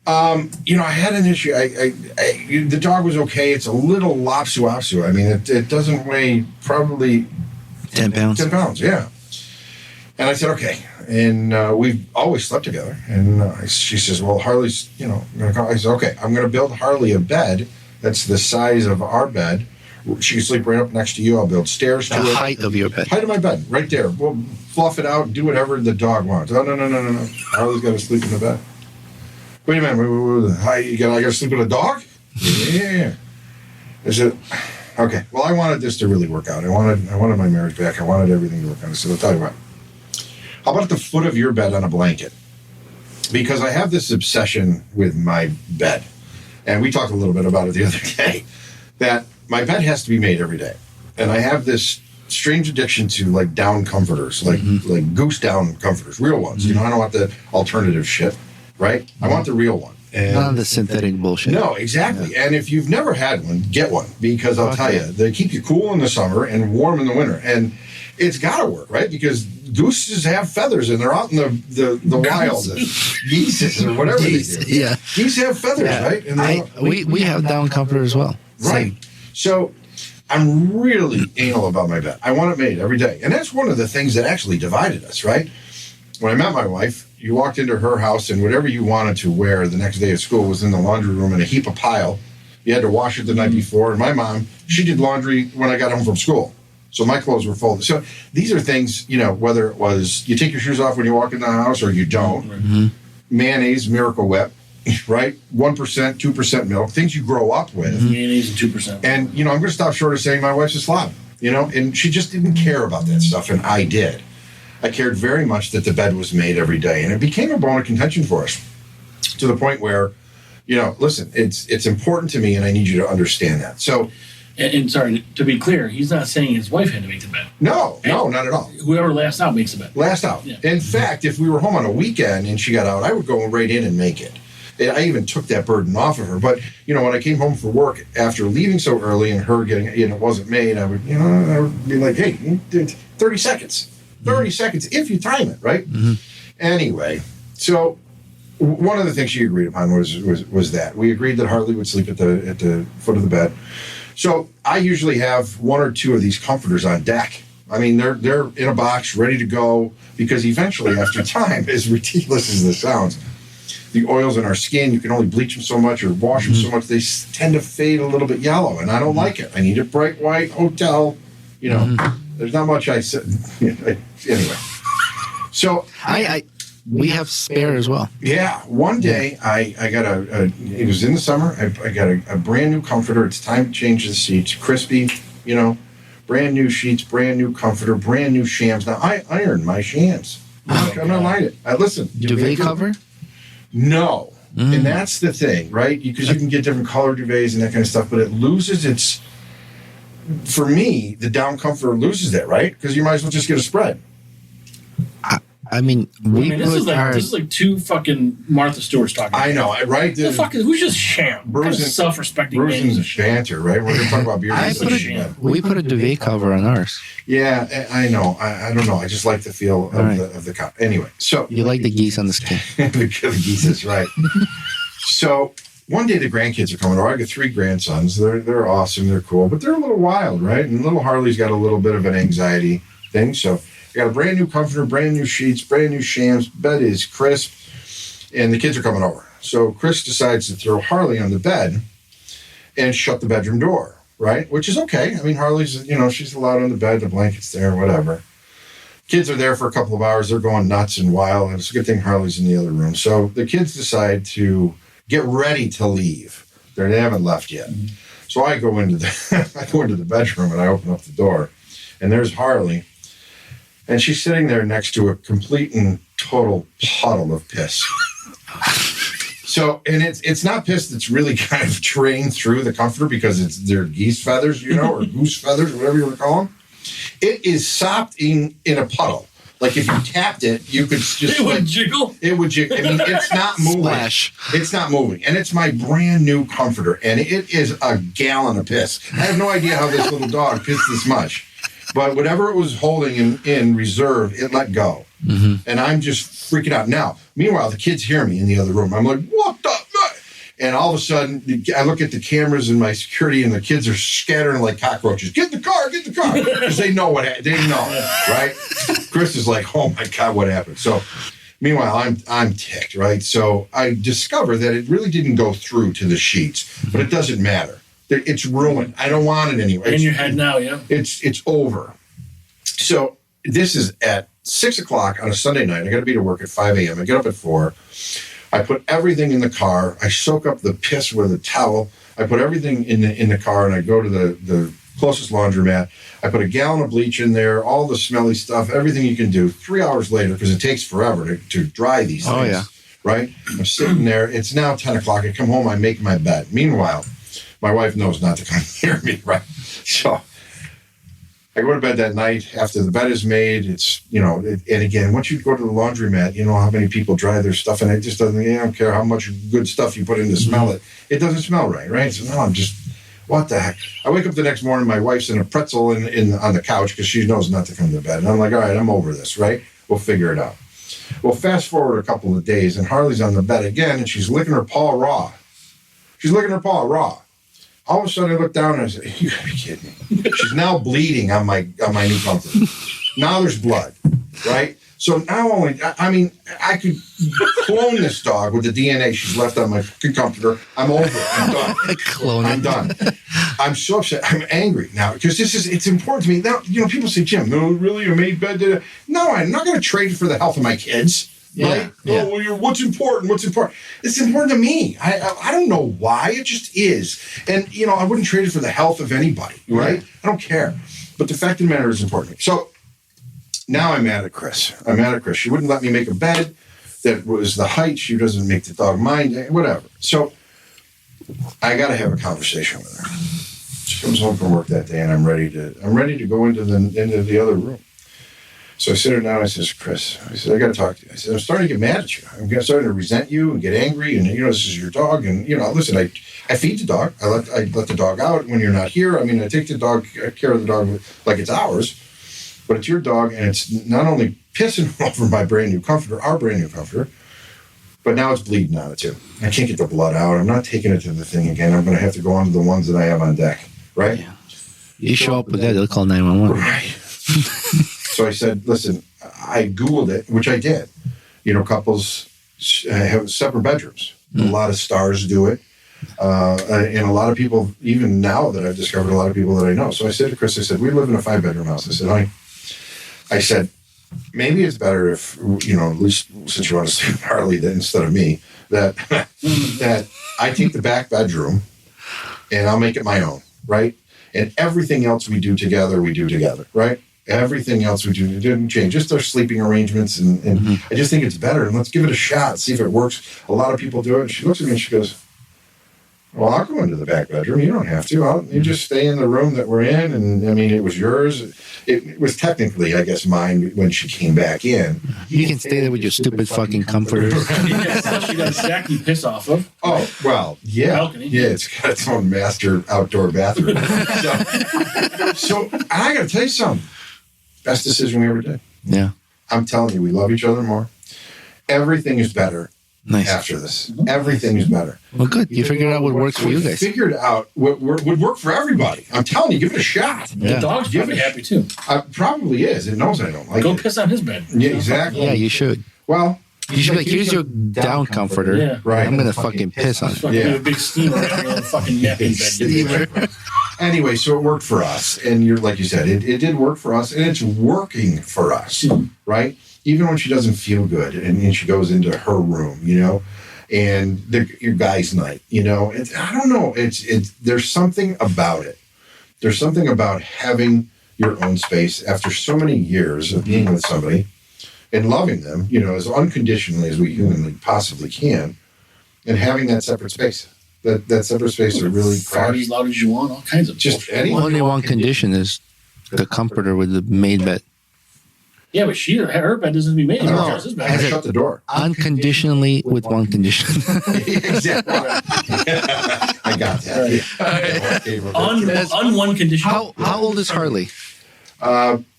S4: I had an issue. The dog was okay. It's a little lopsu. I mean, it doesn't weigh probably
S2: 10 pounds.
S4: 10 pounds, yeah. And I said, okay. And we've always slept together. And she says, well, Harley's, going to come. I said, okay, I'm going to build Harley a bed that's the size of our bed. She can sleep right up next to you. I'll build stairs to
S2: The
S4: it.
S2: height of your bed.
S4: Height of my bed, right there. We'll fluff it out, do whatever the dog wants. Oh, no. Harley's got to sleep in the bed. Wait a minute. I got to sleep with a dog? Yeah. I said, okay. Well, I wanted this to really work out. I wanted my marriage back. I wanted everything to work out. I said, I'll tell you what. How about at the foot of your bed on a blanket? Because I have this obsession with my bed. And we talked a little bit about it the other day. That my bed has to be made every day. And I have this strange addiction to like down comforters, like goose down comforters, real ones. I don't want the alternative shit, right? I want the real one. And
S2: None of the synthetic bullshit.
S4: no, exactly. Yeah. And if you've never had one, get one. Because I'll tell you, they keep you cool in the summer and warm in the winter. And it's got to work, right? Because gooses have feathers and they're out in the wild. Geese or whatever they do.
S2: Yeah.
S4: Geese have feathers, right? And
S2: we have down comfort as well.
S4: right.
S2: Same.
S4: So I'm really anal about my bed. I want it made every day. And that's one of the things that actually divided us, right? When I met my wife, you walked into her house and whatever you wanted to wear the next day at school was in the laundry room in a heap of pile. You had to wash it the night before. And my mom, she did laundry when I got home from school. So my clothes were folded. So these are things, whether it was you take your shoes off when you walk in the house or you don't. Mm-hmm. Mayonnaise, Miracle Whip, right? 1%, 2% milk, things you grow up with.
S3: Mm-hmm. Mayonnaise and 2%.
S4: And, I'm going to stop short of saying my wife's a slob, and she just didn't care about that stuff. And I did. I cared very much that the bed was made every day. And it became a bone of contention for us to the point where, listen, it's important to me and I need you to understand that. So,
S3: And sorry, to be clear, he's not saying his wife had to make the bed.
S4: No, not at all.
S3: Whoever last out makes the bed.
S4: Last out. Yeah. In fact, if we were home on a weekend and she got out, I would go right in and make it. And I even took that burden off of her. But, when I came home from work after leaving so early and her getting, it wasn't made, I would be like, hey, 30 seconds. 30 seconds if you time it, right? Mm-hmm. Anyway, so one of the things she agreed upon was that. We agreed that Harley would sleep at the foot of the bed. So I usually have one or two of these comforters on deck. I mean, they're in a box, ready to go, because eventually, after time, as ridiculous as this sounds,
S1: the oils in our skin, you can only bleach them so much or wash them so much, they tend to fade a little bit yellow, and I don't like it. I need a bright white hotel. There's not much I said. Anyway, so
S2: we have spare as well.
S1: Yeah, one day I got it was in the summer. I got a brand new comforter. It's time to change the seats. Crispy, brand new sheets, brand new comforter, brand new shams. Now I iron my shams. I'm not lying. Listen.
S2: Duvet cover?
S1: No. And that's the thing, right? Because you can get different color duvets and that kind of stuff, but it loses its. For me, the down comforter loses that, right? Because you might as well just get a spread.
S3: This is like two fucking Martha Stewarts talking.
S1: I know, right?
S3: Who's just sham?
S1: Brews and
S3: self-respecting
S1: brews and banter, right? We're going to talk about beer.
S2: We put a duvet cover on ours.
S1: Yeah, I know. I don't know. I just like the feel of the cup. Anyway, so
S2: you like the geese on the skin.
S1: The geese, that's right. So one day the grandkids are coming over. I got 3 grandsons. They're awesome. They're cool, but they're a little wild, right? And little Harley's got a little bit of an anxiety thing, so. I got a brand new comforter, brand new sheets, brand new shams. Bed is crisp, and the kids are coming over. So Chris decides to throw Harley on the bed and shut the bedroom door, right? Which is okay. I mean, Harley's, she's allowed on the bed, the blanket's there, whatever. Kids are there for a couple of hours. They're going nuts and wild, and it's a good thing Harley's in the other room. So the kids decide to get ready to leave. They haven't left yet. So I go into the bedroom, and I open up the door, and there's Harley. And she's sitting there next to a complete and total puddle of piss. So, and it's not piss that's really kind of drained through the comforter because they're geese feathers, or goose feathers, whatever you want to call them. It is sopped in a puddle. Like if you tapped it, you could just...
S3: It would jiggle?
S1: It would jiggle. I mean, it's not moving.
S2: Splash.
S1: It's not moving. And it's my brand new comforter. And it is a gallon of piss. I have no idea how this little dog pissed this much. But whatever it was holding in reserve, it let go. And I'm just freaking out. Now, meanwhile, the kids hear me in the other room. I'm like, what the? And all of a sudden, I look at the cameras and my security, and the kids are scattering like cockroaches. Get in the car, get in the car. Because they know they know, right? Chris is like, oh my God, what happened? So meanwhile, I'm ticked, right? So I discover that it really didn't go through to the sheets, but it doesn't matter. It's ruined. I don't want it anyway.
S3: In your head now, yeah.
S1: It's over. So this is at 6 o'clock on a Sunday night. I got to be to work at 5 a.m. I get up at 4. I put everything in the car. I soak up the piss with a towel. I put everything in the car, and I go to the closest laundromat. I put a gallon of bleach in there, all the smelly stuff, everything you can do. 3 hours later, because it takes forever to dry these things. Oh, yeah. Right? I'm sitting there. It's now 10 o'clock. I come home. I make my bed. Meanwhile, my wife knows not to come near me, right? So I go to bed that night after the bed is made. It's, and again, once you go to the laundromat, you know how many people dry their stuff, and it just doesn't, I don't care how much good stuff you put in to smell it. It doesn't smell right? So no, I'm just, what the heck? I wake up the next morning, my wife's in a pretzel on the couch because she knows not to come to bed. And I'm like, all right, I'm over this, right? We'll figure it out. Well, fast forward a couple of days, and Harley's on the bed again, and she's licking her paw raw. All of a sudden, I look down and I say, "You gotta be kidding me!" She's now bleeding on my new comforter. Now there's blood, right? So now I could clone this dog with the DNA she's left on my fucking comforter. I'm over it. I'm done. I'm done. I'm so upset. I'm angry now because it's important to me. Now, people say, "Jim, no, really, you made bed?" No, I'm not going to trade it for the health of my kids. Right? Yeah. Oh, well, what's important? It's important to me. I don't know why. It just is. And, I wouldn't trade it for the health of anybody, right? I don't care. But the fact of the matter is important to me. So now I'm mad at Chris. She wouldn't let me make a bed that was the height. She doesn't make the dog mind, whatever. So I got to have a conversation with her. She comes home from work that day, and I'm ready to go into the other room. So I sit her down. I says, Chris, I got to talk to you. I said, I'm starting to get mad at you. I'm starting to resent you and get angry. And, this is your dog. And, listen, I feed the dog. I let the dog out when you're not here. I take the dog, care of the dog like it's ours. But it's your dog. And it's not only pissing over my brand new comforter, our brand new comforter, but now it's bleeding on it too. I can't get the blood out. I'm not taking it to the thing again. I'm going to have to go on to the ones that I have on deck. Right?
S2: Yeah. You show up with that, they'll call 911.
S1: Right. So I said, listen, I Googled it, which I did. Couples have separate bedrooms. A lot of stars do it. And a lot of people, even now that I've discovered, a lot of people that I know. So I said to Chris, I said, we live in a 5-bedroom house. I said, maybe it's better if, at least since you want to stay with Harley instead of me, that I take the back bedroom and I'll make it my own, right? And everything else we do together, right? Everything else we do, it didn't change. Just our sleeping arrangements. And I just think it's better. And let's give it a shot, see if it works. A lot of people do it. And she looks at me and she goes, well, I'll go into the back bedroom. You don't have to. You just stay in the room that we're in. And, I mean, it was yours. It was technically, I guess, mine when she came back in.
S2: You can stay there with your stupid fucking comforters.
S3: Plus you got a stack you piss off of.
S1: Oh, well, yeah.
S3: Balcony.
S1: Yeah, it's got its own master outdoor bathroom. so I got to tell you something. Best decision we ever did.
S2: Yeah.
S1: I'm telling you, we love each other more. Everything is better.
S2: Nice.
S1: After this, everything is better.
S2: Well, good. You figured out what works for you guys.
S1: Figured out what would work for everybody. I'm telling you, give it a shot.
S2: Yeah.
S3: The dog's probably happy too.
S1: Probably is. It knows I don't like
S3: Go
S1: it.
S3: piss on his bed.
S1: Yeah, exactly.
S2: Yeah, you should.
S1: Well,
S2: You should be like, here's your down comforter.
S3: Yeah.
S1: Right.
S2: I'm going to fucking piss on it.
S3: Fucking
S1: Yeah.
S3: a big steamer on the fucking napping bed.
S1: Anyway, so it worked for us. And you're like you said, it did work for us. And it's working for us, right? Even when she doesn't feel good and she goes into her room, and your guys' night, I don't know. There's something about it. There's something about having your own space after so many years of being with somebody and loving them, as unconditionally as we humanly possibly can, and having that separate space. That separate space to really
S3: Fart as loud as you want, all kinds of
S1: just
S3: bullshit.
S1: any.
S2: Only one condition is the comforter with the made bed.
S3: Yeah, but her bed doesn't be made.
S1: No,
S3: Hers is
S1: I
S3: bed.
S1: shut the door.
S2: Unconditionally with one condition.
S1: Exactly. I got that. Yeah.
S3: On one condition.
S2: How old is Harley?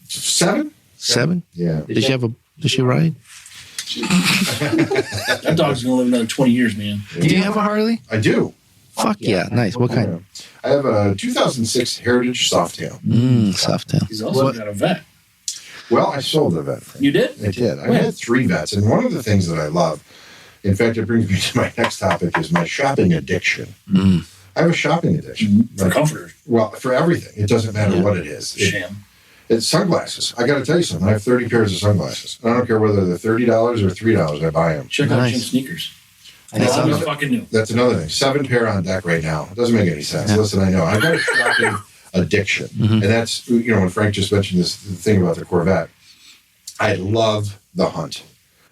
S1: 7?
S2: 7?
S1: Yeah.
S2: Does she ride?
S3: That dog's going to live another 20 years, man.
S2: Do you have a Harley?
S1: I do.
S2: Fuck yeah. Nice. What kind?
S1: I have a 2006 Heritage Softail.
S2: Softail.
S3: He's also got a vet.
S1: Well, I sold a vet.
S3: You did?
S1: I did. I had 3 vets. And one of the things that I love, in fact, it brings me to my next topic, is my shopping addiction. I have a shopping addiction.
S3: For comforters.
S1: Well, for everything. It doesn't matter what it is.
S3: Sham.
S1: It's sunglasses. I got to tell you something. I have 30 pairs of sunglasses. I don't care whether they're $30 or $3. I buy them.
S3: Check out
S2: Nice.
S3: Jim Sneakers.
S2: That's
S3: Always
S2: another-
S3: fucking new.
S1: That's another thing. 7 pair on deck right now. It doesn't make any sense.
S2: Yeah.
S1: Listen, I know. I've got a shopping addiction. And that's, when Frank just mentioned this thing about the Corvette, I love the hunt.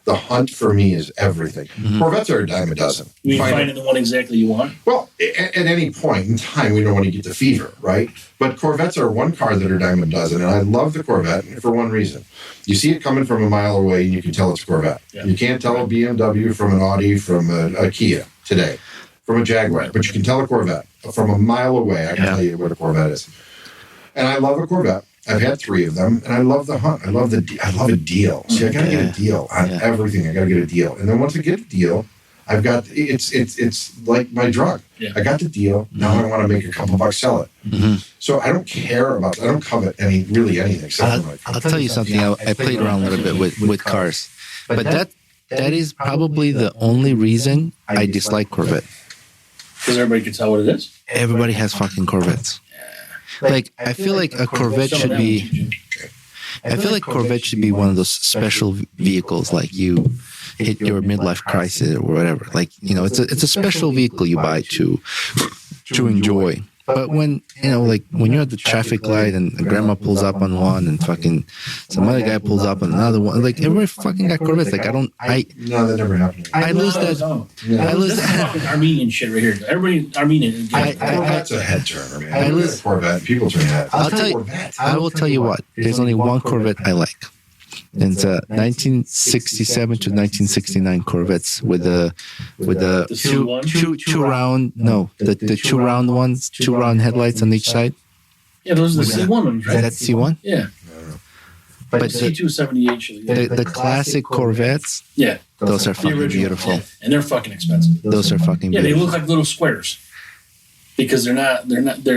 S1: The hunt for me is everything. Corvettes are a dime a dozen.
S3: You finding the one exactly you want?
S1: Well, at any point in time, we don't want to get the fever, right? But Corvettes are one car that are dime a dozen, and I love the Corvette for one reason. You see it coming from a mile away, and you can tell it's a Corvette.
S3: Yeah.
S1: You can't tell a BMW from an Audi, from a Kia today, from a Jaguar, but you can tell a Corvette from a mile away. I can tell you what a Corvette is. And I love a Corvette. I've had 3 of them, and I love the hunt. I love a deal. See, I gotta get a deal on everything. I gotta get a deal, and then once I get a deal, I've got it's like my drug.
S3: Yeah.
S1: I got the deal. Now I want to make a couple bucks, sell it. So I don't care about. I don't covet anything. Except for
S2: I'll tell you something. I played around a little bit with cars, but that is probably the only reason I dislike Corvette.
S3: Because everybody can tell what it is.
S2: Everybody has fucking Corvettes. Like, I feel like a Corvette should be. I feel like Corvette should be one of those special vehicles, like you hit your midlife crisis or whatever. Like, it's a special vehicle you buy to enjoy. But when when you're at the traffic light and grandma pulls up on one and fucking some other guy pulls up on another one, like everybody fucking got Corvettes. Like
S1: no, that never happened.
S2: I lose that. I lose
S3: This is
S2: that.
S3: fucking Armenian shit right here. Everybody Armenian.
S1: Corvette's a head turner, man.
S2: I
S1: I
S2: lose-
S1: a Corvette. People turn heads.
S2: I'll tell you. I will tell you what. There's only one Corvette I like. And it's a 1967 to 1969 Corvettes with the two round the 2 round ones, 2 round headlights on each side.
S3: Yeah, those are the C1 ones, right?
S2: Is that C1?
S3: Yeah.
S2: But
S3: C2 78.
S2: the classic Corvettes,
S3: Yeah.
S2: those are
S3: The
S2: fucking
S3: original.
S2: beautiful.
S3: Yeah. And they're fucking expensive.
S2: Those are fucking
S3: Yeah, they
S2: beautiful.
S3: look like little squares. Because they're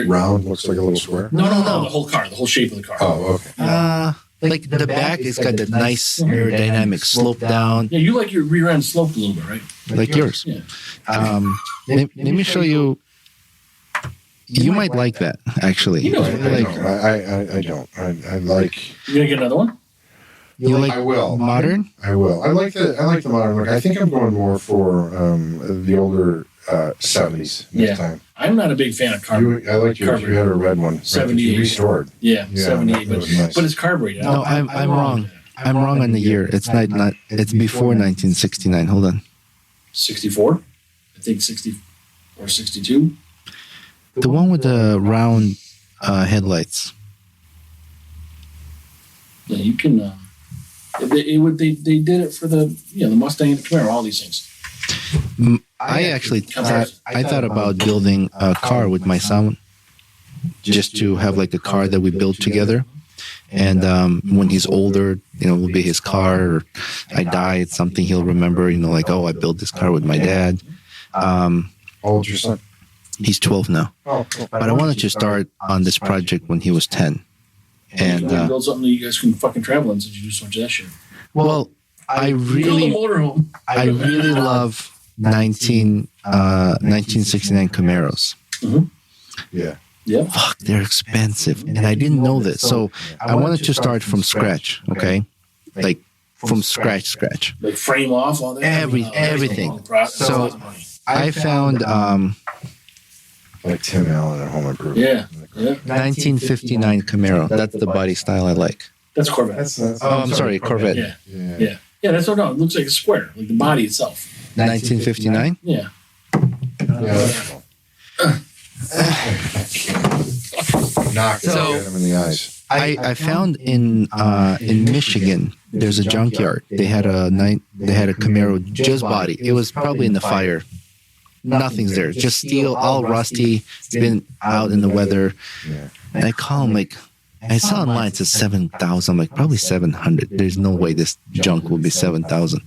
S1: Round looks like a little square.
S3: No, the whole car, the whole shape of the car.
S1: Oh, okay.
S2: like the back is got that nice aerodynamic slope down,
S3: Yeah, you like your rear end sloped a little bit, right?
S2: like yours.
S3: Yeah.
S2: Let me show you. You might like that, actually.
S3: You know,
S2: Like,
S4: I don't. I like.
S3: You gonna get another one?
S2: you like
S1: I will.
S2: modern?
S1: I will. I like the modern look. I think I'm going more for the older 70s this time.
S3: I'm not a big fan of carburetor.
S1: I like yours. You had a red one.
S3: 78.
S1: Restored.
S3: Yeah,
S1: Yeah,
S3: 78,
S1: that was nice.
S3: but it's carbureted.
S2: No, I'm wrong. I'm wrong on the year. It's not. It's before 1969. Hold on.
S3: 64, I think 60 or 62.
S2: The one with the round headlights.
S3: Yeah, you can. They did it for the the Mustang and the Camaro, all these things.
S2: I actually thought about building a car with my son, just to have like a car that we build together. And when he's older, will be his car. Or I die, it's something he'll remember. Like, oh, I built this car with my dad.
S1: How old's your son?
S2: He's 12 now.
S1: Oh, cool.
S2: But I wanted to start on this project when he was 10. And
S3: you can build something that you guys can fucking travel in since you do so much of that shit.
S2: well, I
S3: Build a
S2: really
S3: motorhome.
S2: love 1969 Camaros.
S1: Yeah.
S3: Yeah.
S2: Fuck, they're expensive. And I didn't know this. So I wanted to start from scratch, okay? Like from scratch.
S3: Like frame off all that.
S2: Everything. So I found
S1: Like Tim Allen at Home Improvement.
S3: Yeah.
S2: 1959 Camaro. That's the body style I like.
S3: That's Corvette.
S2: Oh, I'm sorry, Corvette.
S3: Yeah. That's what. No, it looks like a square, like the body itself.
S2: 1959?
S3: Yeah.
S1: That's cool. Knock it,
S2: So-
S1: get him in the eyes.
S2: I found in Michigan there's a junkyard. They had a Camaro just body. It was probably in the fire. Nothing's there. Just steel, all rusty. It's been out in the weather.
S1: Yeah.
S2: And I call him like, I saw online it says 7,000. I'm like, probably 700. There's no way this junk will be 7,000.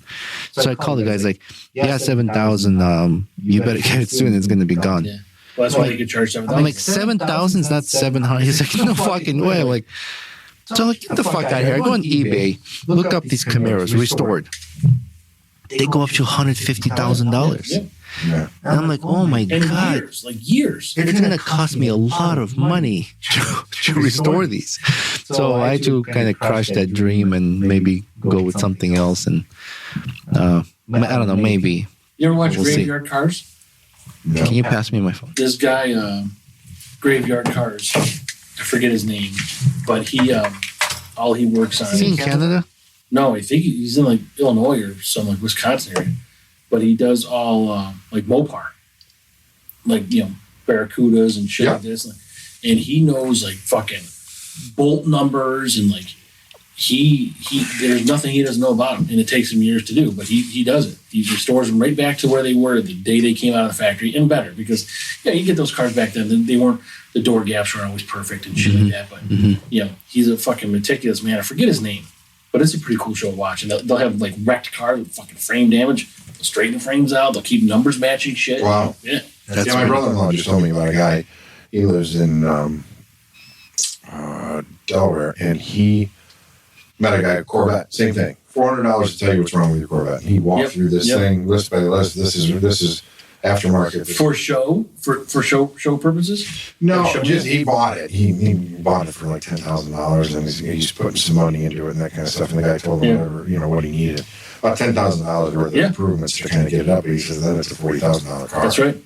S2: So I call the guys like, yeah, 7,000. You better get it soon. It's going to be gone.
S3: Yeah. Well, that's why you could charge $7,000.
S2: I'm like, 7,000 is not 700. He's like, no fucking way. I'm like, so like, get the fuck out of here. I go on eBay, look up these Camaros restored. They go up to $150,000.
S3: Yeah.
S1: Yeah.
S2: And I'm like, oh my
S3: And
S2: God.
S3: years.
S2: It's going to cost me a lot of money to restore these. So I had to kind of crush that dream and maybe go with something else. And I don't know, maybe.
S3: You ever watch
S2: We'll see.
S3: Graveyard Cars?
S1: No.
S2: Can you pass me my phone?
S3: This guy, Graveyard Cars, I forget his name, but he, all he works on
S2: Is he in Canada?
S3: No, I think he's in like Illinois or some like Wisconsin area. But he does all like Mopar, like Barracudas and shit like this, and he knows like fucking bolt numbers and like he there's nothing he doesn't know about them, and it takes him years to do, but he does it. He restores them right back to where they were the day they came out of the factory, and better, because you get those cars back then, they weren't, the door gaps weren't always perfect and shit like that, but he's a fucking meticulous man. I forget his name, but it's a pretty cool show to watch, and they'll have like wrecked cars with fucking frame damage. They'll straighten the frames out. They'll keep numbers matching shit.
S1: Wow.
S3: Yeah.
S1: My brother-in-law just told me about a guy. He lives in Delaware, and he met a guy at Corvette. Same thing. $400 to tell you what's wrong with your Corvette. He walked through this thing list by list. This is aftermarket
S3: For show? For show purposes?
S1: No,
S3: Show
S1: just he bought it. He bought it for like $10,000, and he's putting some money into it and that kind of stuff. And the guy told him whatever what he needed, about $10,000 worth of improvements to kind of get it up. He says then it's a $40,000 car.
S3: That's right.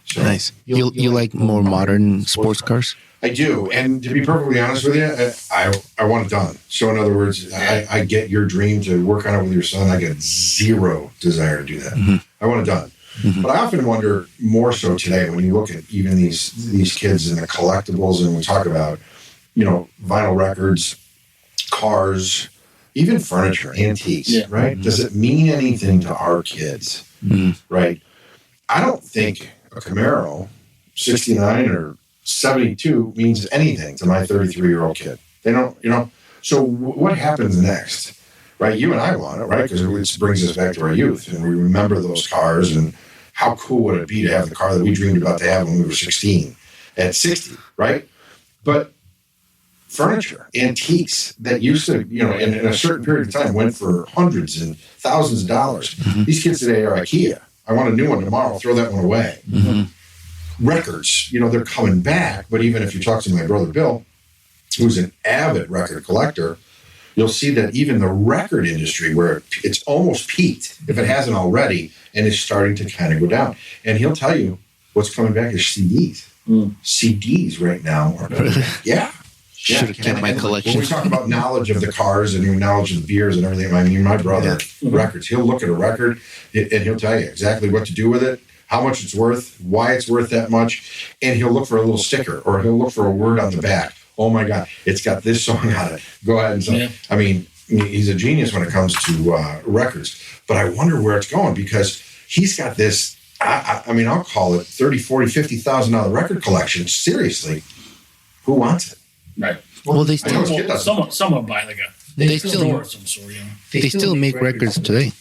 S1: So,
S2: Nice. You like more modern sports cars?
S1: I do, and to be perfectly honest with you, I want it done. So in other words, I get your dream to work on it with your son. I get zero desire to do that. I want it done. But I often wonder more so today when you look at even these kids and the collectibles, and we talk about vinyl records, cars, even furniture, antiques, right? Does it mean anything to our kids, right? I don't think a Camaro 69 or 72 means anything to my 33-year-old kid. They don't, So what happens next, right? You and I want it, right? Because it brings us back to our youth, and we remember those cars, and how cool would it be to have the car that we dreamed about to have when we were 16 at 60, right? But furniture, antiques that used to, in a certain period of time went for hundreds and thousands of dollars. These kids today are IKEA. I want a new one tomorrow. Throw that one away. Records, they're coming back. But even if you talk to my brother Bill, who's an avid record collector, you'll see that even the record industry, where it's almost peaked, if it hasn't already, and is starting to kind of go down. And he'll tell you what's coming back is CDs. CDs right now are yeah.
S2: Should have kept my collection.
S1: When we talk about knowledge of the cars and knowledge of the beers and everything, I mean, my brother, records, he'll look at a record and he'll tell you exactly what to do with it, how much it's worth, why it's worth that much, and he'll look for a little sticker or he'll look for a word on the back. Oh my God, it's got this song on it. Go ahead and say, I mean, he's a genius when it comes to records, but I wonder where it's going because he's got this, I mean, I'll call it $30,000, $40,000, $50,000 record collection. Seriously, who wants it?
S3: Right.
S2: Well, they still
S3: someone buy like a store of some sort.
S2: They still make records today.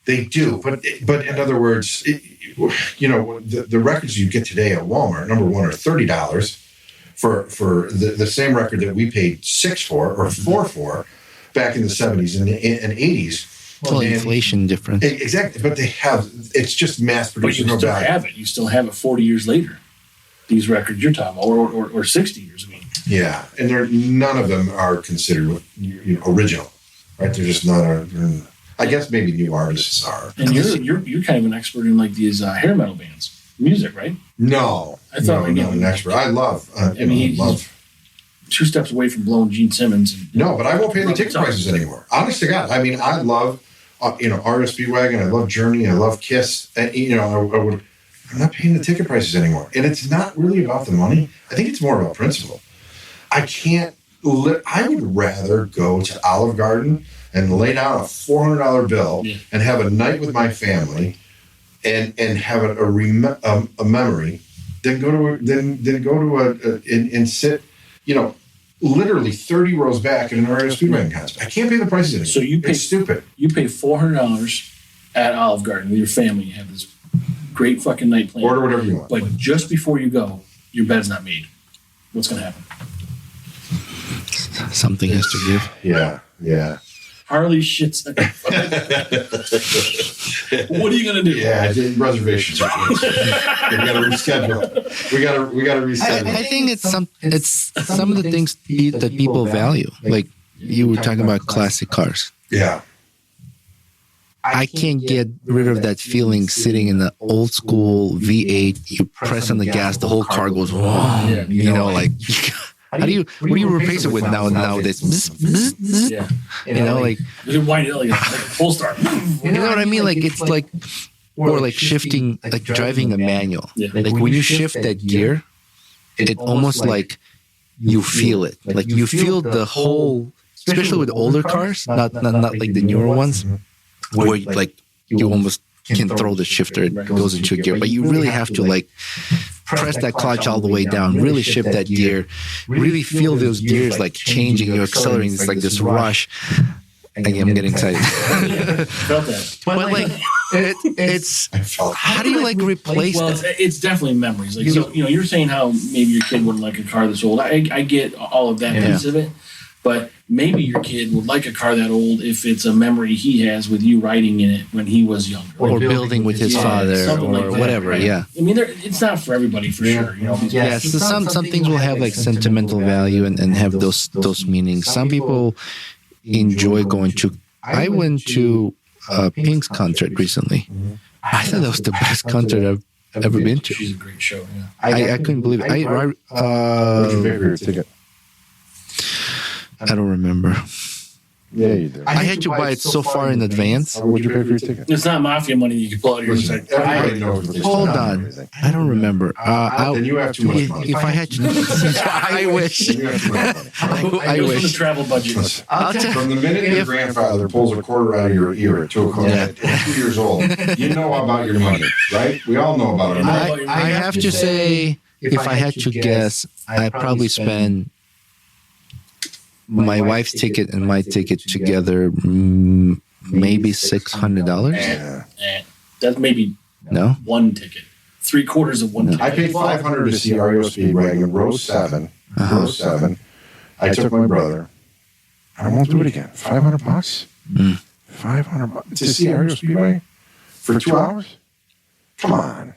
S1: They do, but in other words, the records you get today at Walmart, number one, are $30 for the same record that we paid $6 for or $4 for back in the 70s and 80s.
S2: Well, inflation difference.
S1: Exactly, but it's just mass produced.
S3: But you still have it. You still have it 40 years later. These records you're talking about, or 60 years. I mean. Yeah,
S1: and none of them are considered original, right? They're just not. I guess maybe new artists are.
S3: And you're kind of an expert in like these hair metal bands, music, right?
S1: No, I thought not an expert. I love. Love.
S3: 2 steps away from blowing Gene Simmons.
S1: No, but I won't pay the ticket prices anymore. Honest to God, I mean, I love, Artist Speedwagon. I love Journey. I love Kiss. And, I'm not paying the ticket prices anymore. And it's not really about the money. I think it's more about principle. I would rather go to Olive Garden and lay down a $400 bill and have a night with my family and have a memory than go to and sit, literally 30 rows back at an REO Speedwagon concert. I can't pay the prices anymore. So it's stupid.
S3: You pay $400 at Olive Garden with your family. You have this great fucking night planned.
S1: Order whatever you want.
S3: But just before you go, your bed's not made. What's going to happen?
S2: Something has to give.
S1: Yeah.
S3: Harley shits. What are you going to do?
S1: Yeah, reservations. We got to reschedule. We got to reschedule.
S2: I think it's some of the things that people value. Like you were talking about classic cars.
S1: Yeah.
S2: I can't get rid of that feeling sitting in the old school V8. You press on the gas, the whole car goes, whoa. Like, what do you replace it with nowadays?
S3: Yeah.
S2: Like,
S3: you wind it like a full start.
S2: You know what I mean? Like, it's like, or like shifting, like driving a manual.
S3: Yeah.
S2: Like when you shift that gear, it almost like you feel it. Like you feel the whole, especially with older cars, not like the newer ones. Where like you almost can throw the shifter, it goes into a gear, but you really have to like press that clutch all the way down, really shift that gear, really feel those gears like changing, you're accelerating. It's like this rush. Again, I'm getting excited.
S3: Felt that.
S2: But like it's how do you like replace
S3: that? It's definitely memories. Like so, you're saying how maybe your kid wouldn't like a car this old. I get all of that piece of it. But maybe your kid would like a car that old if it's a memory he has with you riding in it when he was younger.
S2: Or building with his father or like whatever, right? Yeah.
S3: I mean, it's not for everybody for sure.
S2: So some things will have like sentimental value and have those meanings. Some people enjoy going to... I went to Pink's concert recently. I thought that was the best concert I've ever been to.
S3: She's a great show, yeah.
S2: I couldn't believe it.
S4: What's your favorite ticket?
S2: I don't remember.
S4: Yeah, you did.
S2: I had to buy it so far in advance.
S4: What'd you pay for your ticket?
S3: It's not mafia money you can pull out of your side.
S1: Everybody knows what they
S2: Hold on. I don't remember.
S1: Then you have too much money.
S2: If I had to... I wish.
S1: You have too much money.
S2: I
S3: From
S2: wish.
S3: the travel budget.
S1: From the minute your grandfather pulls a quarter out of your ear at 2 o'clock at 2 years old, you know about your money, right? We all know about it.
S2: I have to say, if I had to guess, I'd probably spend my wife's ticket and my ticket together, maybe $600.
S3: That's maybe one ticket. 3/4 of one ticket.
S1: I paid $500 to see REO Speedwagon, row 7. Row 7.
S4: I took my brother. I won't do it again. $500? $500 to see Ariel Speedway for 2 hours? Come on.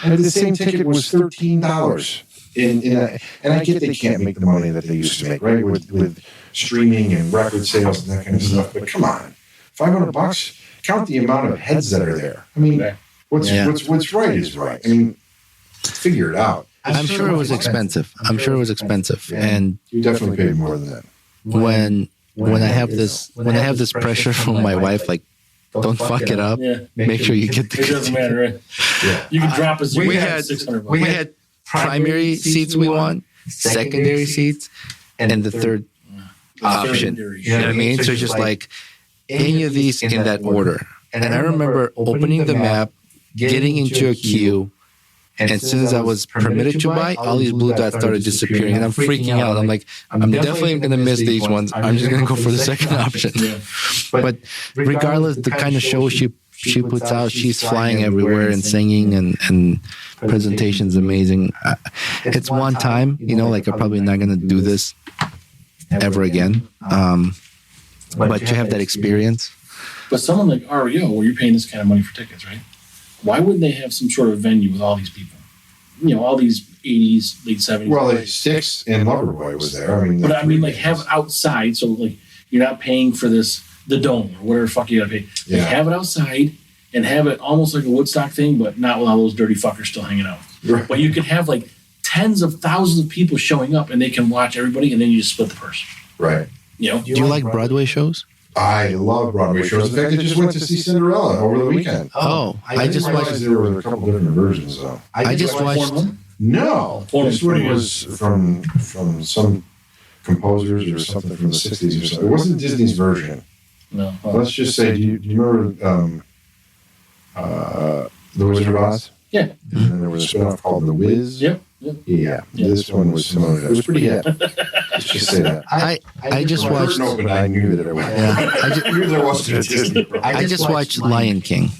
S4: And the same ticket was $13. And I get they can't make the money that they used to make, right? With streaming and record sales and that kind of stuff. But come on, $500. Count the amount of heads that are there. I mean, what's right is right. I mean, figure it out.
S2: I'm sure it was expensive. And
S4: You definitely paid more than that.
S2: when I have this pressure from my wife, like, don't fuck it up.
S3: Yeah.
S2: Make sure you get the.
S3: It doesn't matter, right?
S4: Yeah.
S3: You can drop us.
S2: We had
S3: $600.
S2: we had primary seats we want, secondary seats, and the third option. You know what I mean? So it's just like any of these in that order. And I remember opening the map, getting into a queue, and as soon as I was permitted to buy, all these blue dots started disappearing, and I'm freaking out. I'm like, I'm definitely going to miss these ones. I'm just going to go for the second option.
S3: Yeah.
S2: But regardless, the kind of show she puts out, she's flying everywhere and singing, and presentation's amazing. It's one time, like I'm probably not going to do this ever again. But you have that experience.
S3: But someone like REO, where you're paying this kind of money for tickets, right? Why wouldn't they have some sort of venue with all these people? All these 80s, late 70s.
S1: Well, like Styx and Loverboy was there.
S3: But I mean, like, have outside, so like you're not paying for the dome or whatever the fuck you gotta pay.
S1: Yeah.
S3: Like, have it outside and have it almost like a Woodstock thing, but not with all those dirty fuckers still hanging out.
S1: Right.
S3: But you could have like tens of thousands of people showing up, and they can watch everybody, and then you just split the purse.
S1: Right.
S2: Do you like Broadway shows?
S1: I love Broadway shows. In fact, I just went to see Cinderella over the weekend.
S2: Oh, I just watched.
S1: There were a couple different versions, though.
S2: I just watched.
S1: No, this one was from some composers or something from the 60s or something. It wasn't Disney's version.
S3: No.
S1: Let's just say, do you remember The Wizard of Oz?
S3: Yeah.
S1: And then there was a spin-off called The Wiz.
S3: Yep.
S1: Yeah. This one was similar. It was pretty hit. Let's just say that.
S2: I just watched.
S1: Opened, I knew that it was.
S2: Yeah,
S1: I knew there wasn't a Disney.
S2: I just watched Lion King,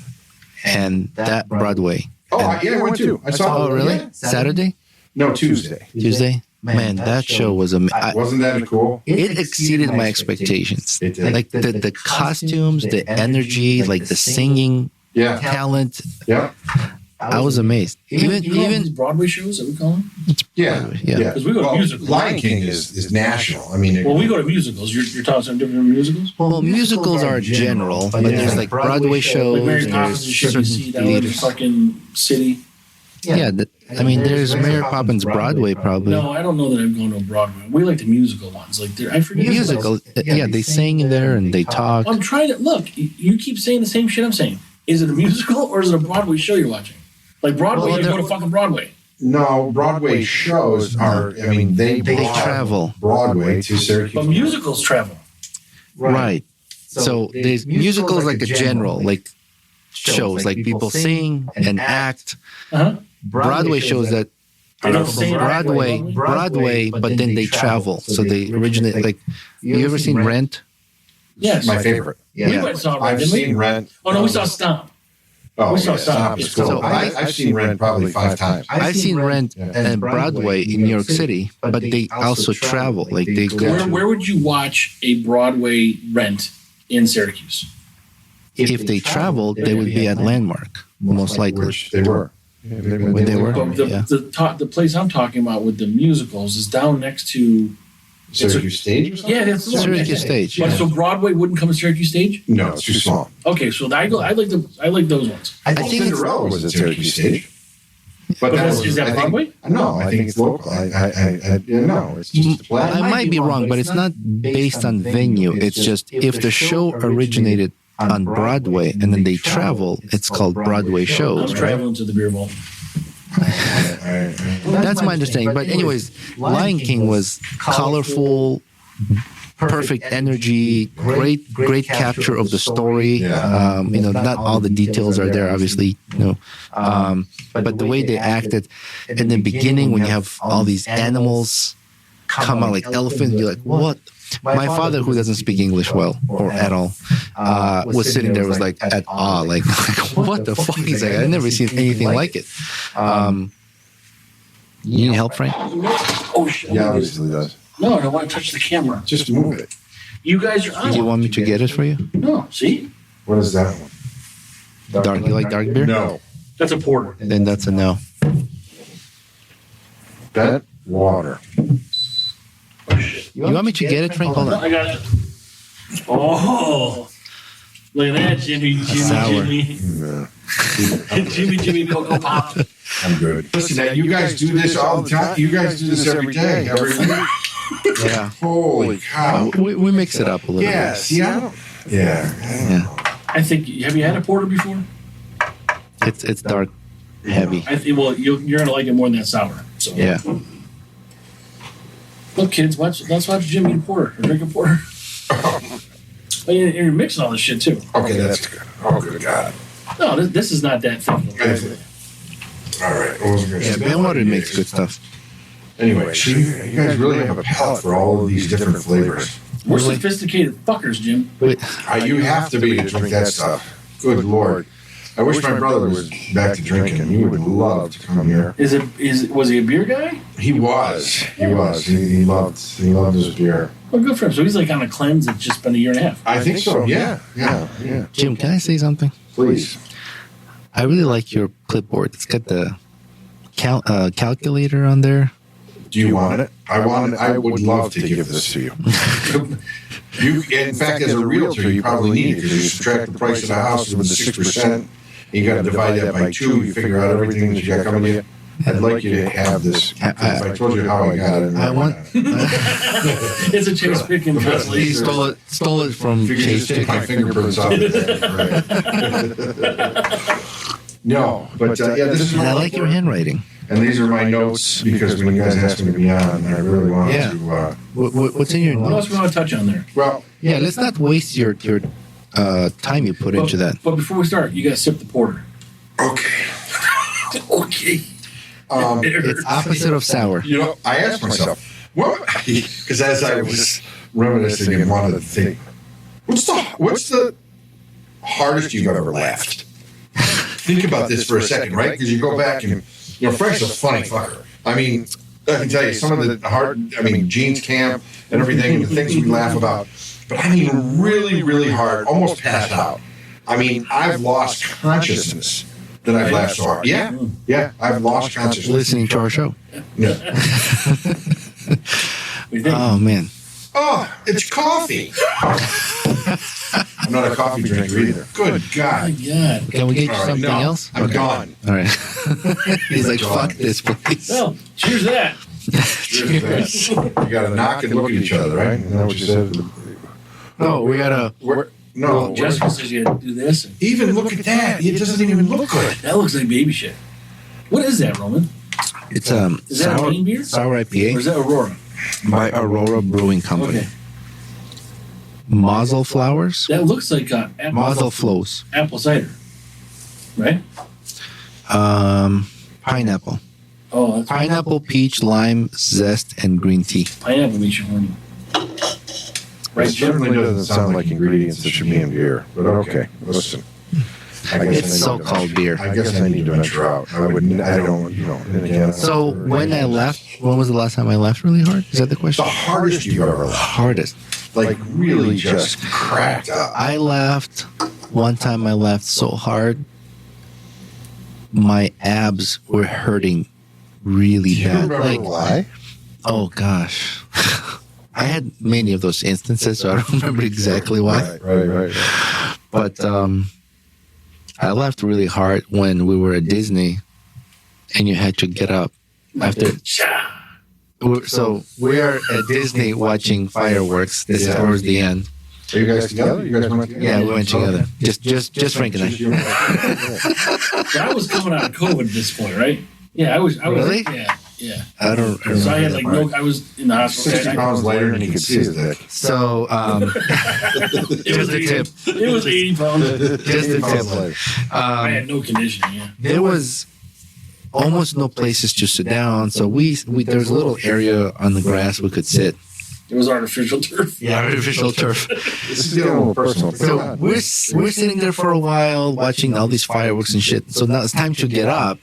S2: and that Broadway.
S1: Oh, I went too. I saw.
S2: Oh, really?
S1: Yeah.
S2: Saturday?
S1: No, Tuesday.
S2: Tuesday? Man, that show was amazing.
S1: Wasn't that cool?
S2: It exceeded my expectations.
S1: It did.
S2: Like the costumes, the energy, like the singing
S1: Yeah.
S2: talent.
S1: Yeah.
S2: I was amazed.
S3: Even
S2: Even
S3: Broadway shows that we call them?
S1: Yeah.
S2: Yeah.
S3: Because we go to musicals.
S1: Lion King is national. I mean,
S3: Well, we go to musicals. You're talking some different musicals?
S2: well, musicals are general, but there's like Broadway shows.
S3: Like Mary
S2: There's
S3: Poppins and shit you see
S2: certain
S3: down in the
S2: theaters.
S3: fucking city.
S2: Yeah, I mean, there's Mary Poppins Broadway probably.
S3: No, I don't know that I've gone to a Broadway. We like the musical ones. Like I forget.
S2: Musical, yeah, they sing in there and they talk.
S3: I'm trying to look. You keep saying the same shit I'm saying. Is it a musical or is it a Broadway show you're watching? Like Broadway,
S2: Well,
S3: you go to fucking Broadway.
S1: no, Broadway shows are. I mean, they brought
S2: travel.
S1: Broadway to Syracuse.
S3: But musicals travel.
S2: Right. So there's musicals like a general, like shows, like people sing and act.
S3: Uh-huh.
S2: Broadway shows that
S3: They
S2: are
S3: don't
S2: from
S3: sing
S2: Broadway, but then they travel. So they originate, like, you ever seen Rent?
S3: Yes.
S1: My favorite.
S3: We went and saw Rent,
S1: I've
S3: didn't we?
S1: seen Rent.
S3: Oh, no, we saw Stomp.
S1: Oh,
S3: We saw
S1: yeah,
S3: Stomp.
S1: It's cool.
S2: So
S1: I've seen Rent probably 5 times.
S2: I've seen Rent and Broadway in New York City, but they also travel. Like they go
S3: Where would you watch a Broadway Rent in Syracuse?
S2: if they traveled, they would be at Landmark, most likely.
S1: Which they were.
S2: When they were.
S3: But
S2: Yeah.
S3: the place I'm talking about with the musicals is down next to.
S1: Syracuse Stage or something?
S3: Yeah, that's the one.
S2: Syracuse Stage.
S3: But
S2: Yeah.
S3: so Broadway wouldn't come to Syracuse Stage?
S1: No, it's too small.
S3: Okay, so I like those ones.
S2: I think it's,
S1: Cinderella was at Syracuse Stage. But
S3: Is that
S1: I think-
S3: Broadway?
S1: No, I think it's local. No, it's just a play.
S2: I might be wrong, but it's not based on venue. It's just if the show originated on Broadway and then they travel, it's called Broadway
S3: I'm
S2: shows, right?
S3: traveling to the beer vault.
S2: That's my understanding. But anyways, Lion King was colorful, perfect energy, great capture of the story.
S1: Yeah.
S2: Not all the details are there, obviously. But the way they acted in the beginning, when you have all these animals come out like elephants, you're like, what? My father, who doesn't speak English well or at all, was sitting there, was like at awe, like what the fuck? He's like, I've never seen anything like it. You need help, Frank?
S3: Oh shit!
S1: Yeah, obviously does.
S3: No, I don't want to touch the camera.
S1: Just move it.
S3: You guys are on.
S2: Do you want me to get it for you?
S3: No, see?
S1: What is that one?
S2: Dark. You like dark beer?
S1: No.
S3: That's a porter.
S2: Then that's a no.
S1: Bet water.
S2: You want me to get it, Frank? Hold
S3: No,
S2: on.
S3: I got it. Oh. Look at that, Jimmy,
S2: sour.
S3: Jimmy Cocoa Pop.
S1: I'm good. Listen, now, you guys do this all the time. You guys do this every day. Every week.
S2: Yeah.
S1: Holy cow.
S2: We mix it up a little
S1: Yes.
S2: bit.
S1: Yeah. Yeah.
S2: Yeah.
S3: I think, have you had a porter before?
S2: It's dark, heavy.
S3: I think, well, you're going to like it more than that sour. So.
S2: Yeah.
S3: Look, kids, let's watch Jimmy eat a porter or drink a porter. Oh, you're mixing all this shit, too.
S1: Okay, that's good. Oh, good God.
S3: No, this is not that thick.
S1: All right. What was I gonna
S2: Yeah,
S1: say?
S2: Bellwater makes good stuff.
S1: Anyway, so you guys really have a palate for all of these different flavors.
S3: We're
S2: Really?
S3: sophisticated fuckers, Jim.
S2: Wait,
S1: You have to be to drink that stuff. Good Lord. I wish my brother was back to drinking. He would love to come here.
S3: Was he a beer guy?
S1: He was. He loved his beer.
S3: Well, good for him. So he's like on a cleanse. It's just been a year and a half.
S1: I think so. Yeah.
S2: Jim, can I say something?
S1: Please.
S2: I really like your clipboard. It's got the calculator on there.
S1: Do you want it? I would love to give this to you. In fact, as a realtor, you probably need it because you subtract the price of the house with the 6%. You got to divide that by 2. You figure out everything that you got coming to you. I'd like you to have this. If I told you how I got it,
S2: I want.
S3: It's a Chase Pickin'
S2: He
S3: constellation.
S2: stole it from
S1: Figure
S2: Chase
S1: just take my
S2: Chicken.
S1: fingerprints off. No, but yeah, this is.
S2: And I like your handwriting.
S1: And these are my notes because when you guys asked me to be on, I really wanted
S2: Yeah.
S1: to.
S2: What's in your
S3: What else
S2: notes?
S3: we want to touch on there?
S1: Well,
S2: Yeah, let's not waste your time you put into that.
S3: But before we start, you got to sip the porter.
S1: okay.
S3: Okay.
S2: It's opposite of sour.
S1: You know, I asked myself, what? Because as I was reminiscing and wanted to think, what's the hardest you've ever laughed? Think about this for a second, right? Because you go back and, Frank's a funny fucker. I mean, I can tell you some of the Gene's camp and everything and the things we laugh about. But I mean, really, really hard, almost passed out. I mean, I've lost consciousness that I've laughed so hard. Yeah, I've lost consciousness.
S2: Listening to our show.
S1: Yeah.
S3: What do you think?
S2: Oh man.
S1: Oh, it's coffee. I'm not a coffee drinker either. Good
S3: Oh, my
S1: God.
S3: God.
S2: Can we get you
S1: All right,
S2: something
S1: no,
S2: else?
S1: I'm gone.
S2: All right. He's like,
S1: Gone.
S2: fuck this, please.
S3: Well, cheers to that.
S1: Cheers. You got to knock and look at each other, right? Isn't that what you said?
S2: No, we gotta.
S1: No,
S3: Jessica says you got to do this. And
S1: even look at that. It doesn't even look good.
S3: that looks like baby shit. What is that, Roman?
S2: It's
S3: Is that a
S2: sour,
S3: Maine beer?
S2: sour
S3: Or is
S2: IPA
S3: that Aurora?
S2: by Aurora Brewing Company.
S3: Okay.
S2: Mazel flowers.
S3: That looks like
S2: Mazel flows.
S3: apple cider. Right?
S2: Pineapple.
S3: Oh, that's
S2: Pineapple, peach, lime, zest, and green tea.
S3: pineapple makes you horny. Right,
S1: It
S3: Jim?
S1: certainly doesn't sound like ingredients that should be in beer. But okay, listen. I guess
S2: It's
S1: I need to
S2: so-called beer.
S1: I guess I need to venture out. I don't, and again.
S2: So when I left, when was the last time I laughed really hard? Is that the
S1: The
S2: question?
S1: hardest you've ever laughed.
S2: Hardest.
S1: Like really just cracked up.
S2: I laughed. One time I laughed so hard, my abs were hurting really
S1: Do you
S2: bad.
S1: remember
S2: Like,
S1: why?
S2: oh gosh. I had many of those instances, so I don't remember exactly why.
S1: Right.
S2: But I laughed really hard when we were at Disney and you had to get up after. So we're at Disney watching fireworks. This is towards the end.
S1: Are you guys together? You guys went together?
S2: Yeah, we went together. Just Frank and I.
S3: I was coming out of COVID at this point, right? Yeah, I was.
S2: Really?
S3: Yeah.
S2: I don't remember.
S3: So I had like no. I was in the hospital.
S1: 60 pounds lighter than he could see his dick.
S2: So
S3: It was
S2: just a tip.
S3: It was 80 pounds.
S2: Just a
S1: Pounds
S2: tip.
S1: lighter.
S3: I had no conditioning. Yeah.
S2: There was almost no places to sit down, so we there was a little area on the grass we could sit.
S3: It was artificial turf.
S2: Yeah, artificial turf.
S1: This is getting a little personal.
S2: So we're sitting there for a while watching all these fireworks and shit. So now it's time to get up,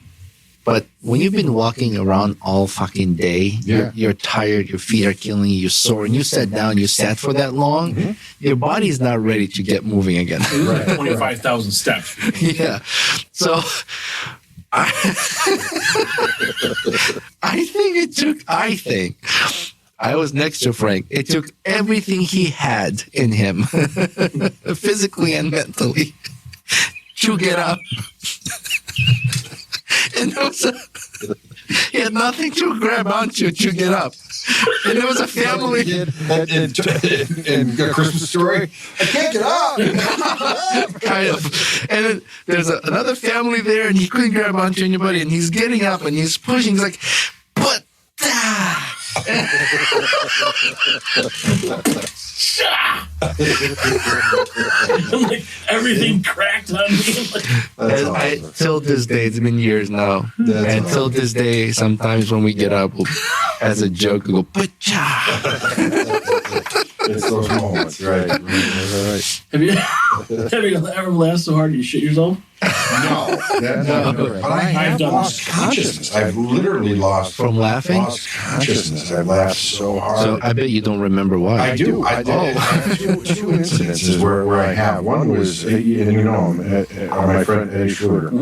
S2: But when you've been walking around all fucking day,
S1: Yeah.
S2: you're tired, your feet are killing you, you're sore, and you sat down, you sat for that long, your body's not ready to get moving again.
S3: It was like 25,000 steps.
S2: Yeah. So I, I think I was next to Frank. It took everything he had in him, physically and mentally, to get up. And he had nothing to grab onto to get up. And there was a family.
S1: In A Christmas Story, I can't get up.
S2: Kind of. And then there's another family there, and he couldn't grab onto anybody, and he's getting up and he's pushing. He's like, but
S3: Like everything cracked on me. Like,
S2: till this day, it's been years now. And till this day, sometimes when we get up, as a joke, we'll go,
S1: It's those moments, right?
S3: have you ever laughed so hard you shit yourself?
S1: No. But I have
S3: done
S1: lost consciousness. I've literally lost
S2: From laughing?
S1: Lost consciousness. I laughed so hard.
S2: So I bet you don't remember why.
S1: I do. I have two incidences where I have. One was, and you know him, my friend Eddie Schroeder.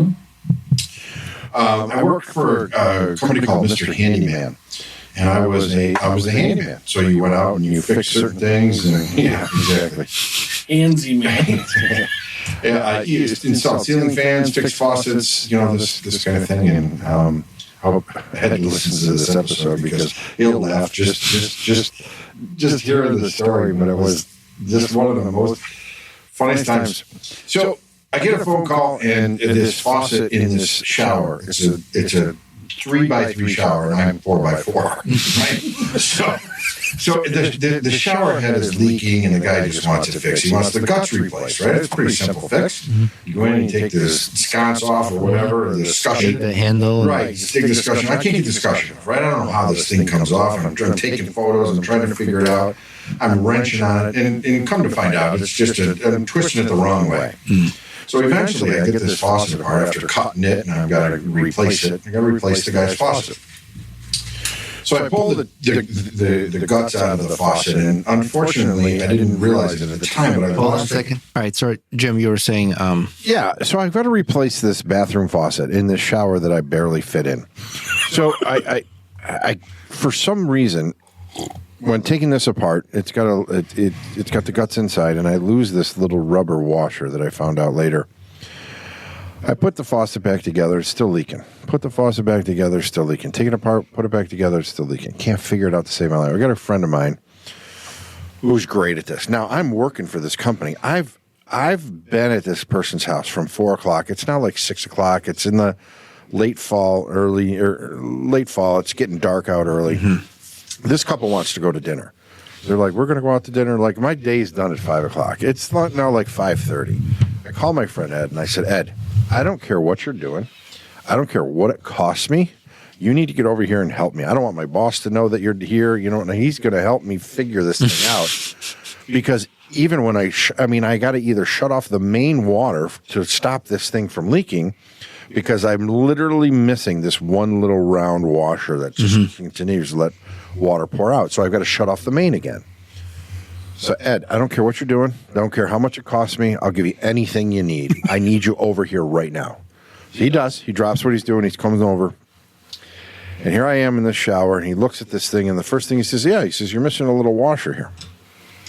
S1: I worked for a company called Mr. Handyman, and I was a handyman. So you went out and you fixed certain things, and yeah, exactly.
S3: Handsy man.
S1: Yeah, I installed ceiling fans, fixed faucets, this kind of thing, and I hope Ed listens to this episode because he'll laugh just hearing the story. But it was just one of the most funniest times. So I get a phone call, and this faucet in this shower. It's a 3x3 shower, and I'm 4x4. Right? So the shower head is leaking, and the guy just wants it fixed. He wants the guts replaced, right? It's a pretty simple fix. You go in and take the sconce off or whatever, or the discussion.
S2: Take the handle.
S1: Right, you take the discussion. I can't get the discussion off, right? I don't know how this thing comes off, and I'm taking photos and trying to figure it out. I'm wrenching on it, and come to find out, it's just I'm twisting it the wrong way. So eventually I get this faucet apart after cutting it, and I've got to replace it. I've got to replace the guy's faucet. So I pulled the guts out of the faucet, and unfortunately I didn't realize it at the time, but I
S2: Hold on a
S1: lost it.
S2: second. All right, sorry, Jim, you were saying,
S4: Yeah, so I've got to replace this bathroom faucet in this shower that I barely fit in. So I for some reason, when taking this apart, it's got the guts inside, and I lose this little rubber washer that I found out later. I put the faucet back together, it's still leaking. Put the faucet back together, it's still leaking. Take it apart, put it back together, it's still leaking. Can't figure it out to save my life. I got a friend of mine who's great at this. Now, I'm working for this company. I've been at this person's house from 4 o'clock. It's now like 6 o'clock. It's in the late fall. It's getting dark out early. This couple wants to go to dinner. They're like, we're going to go out to dinner. Like, my day's done at 5 o'clock. It's now like 5:30. I call my friend Ed, and I said, Ed, I don't care what you're doing. I don't care what it costs me. You need to get over here and help me. I don't want my boss to know that you're here. And he's going to help me figure this thing out. Because even when I got to either shut off the main water to stop this thing from leaking, because I'm literally missing this one little round washer that just continues to let water pour out. So I've got to shut off the main again. So, Ed, I don't care what you're doing. I don't care how much it costs me. I'll give you anything you need. I need you over here right now. So he does. He drops what he's doing. He comes over. And here I am in the shower, and he looks at this thing, and the first thing he says, you're missing a little washer here.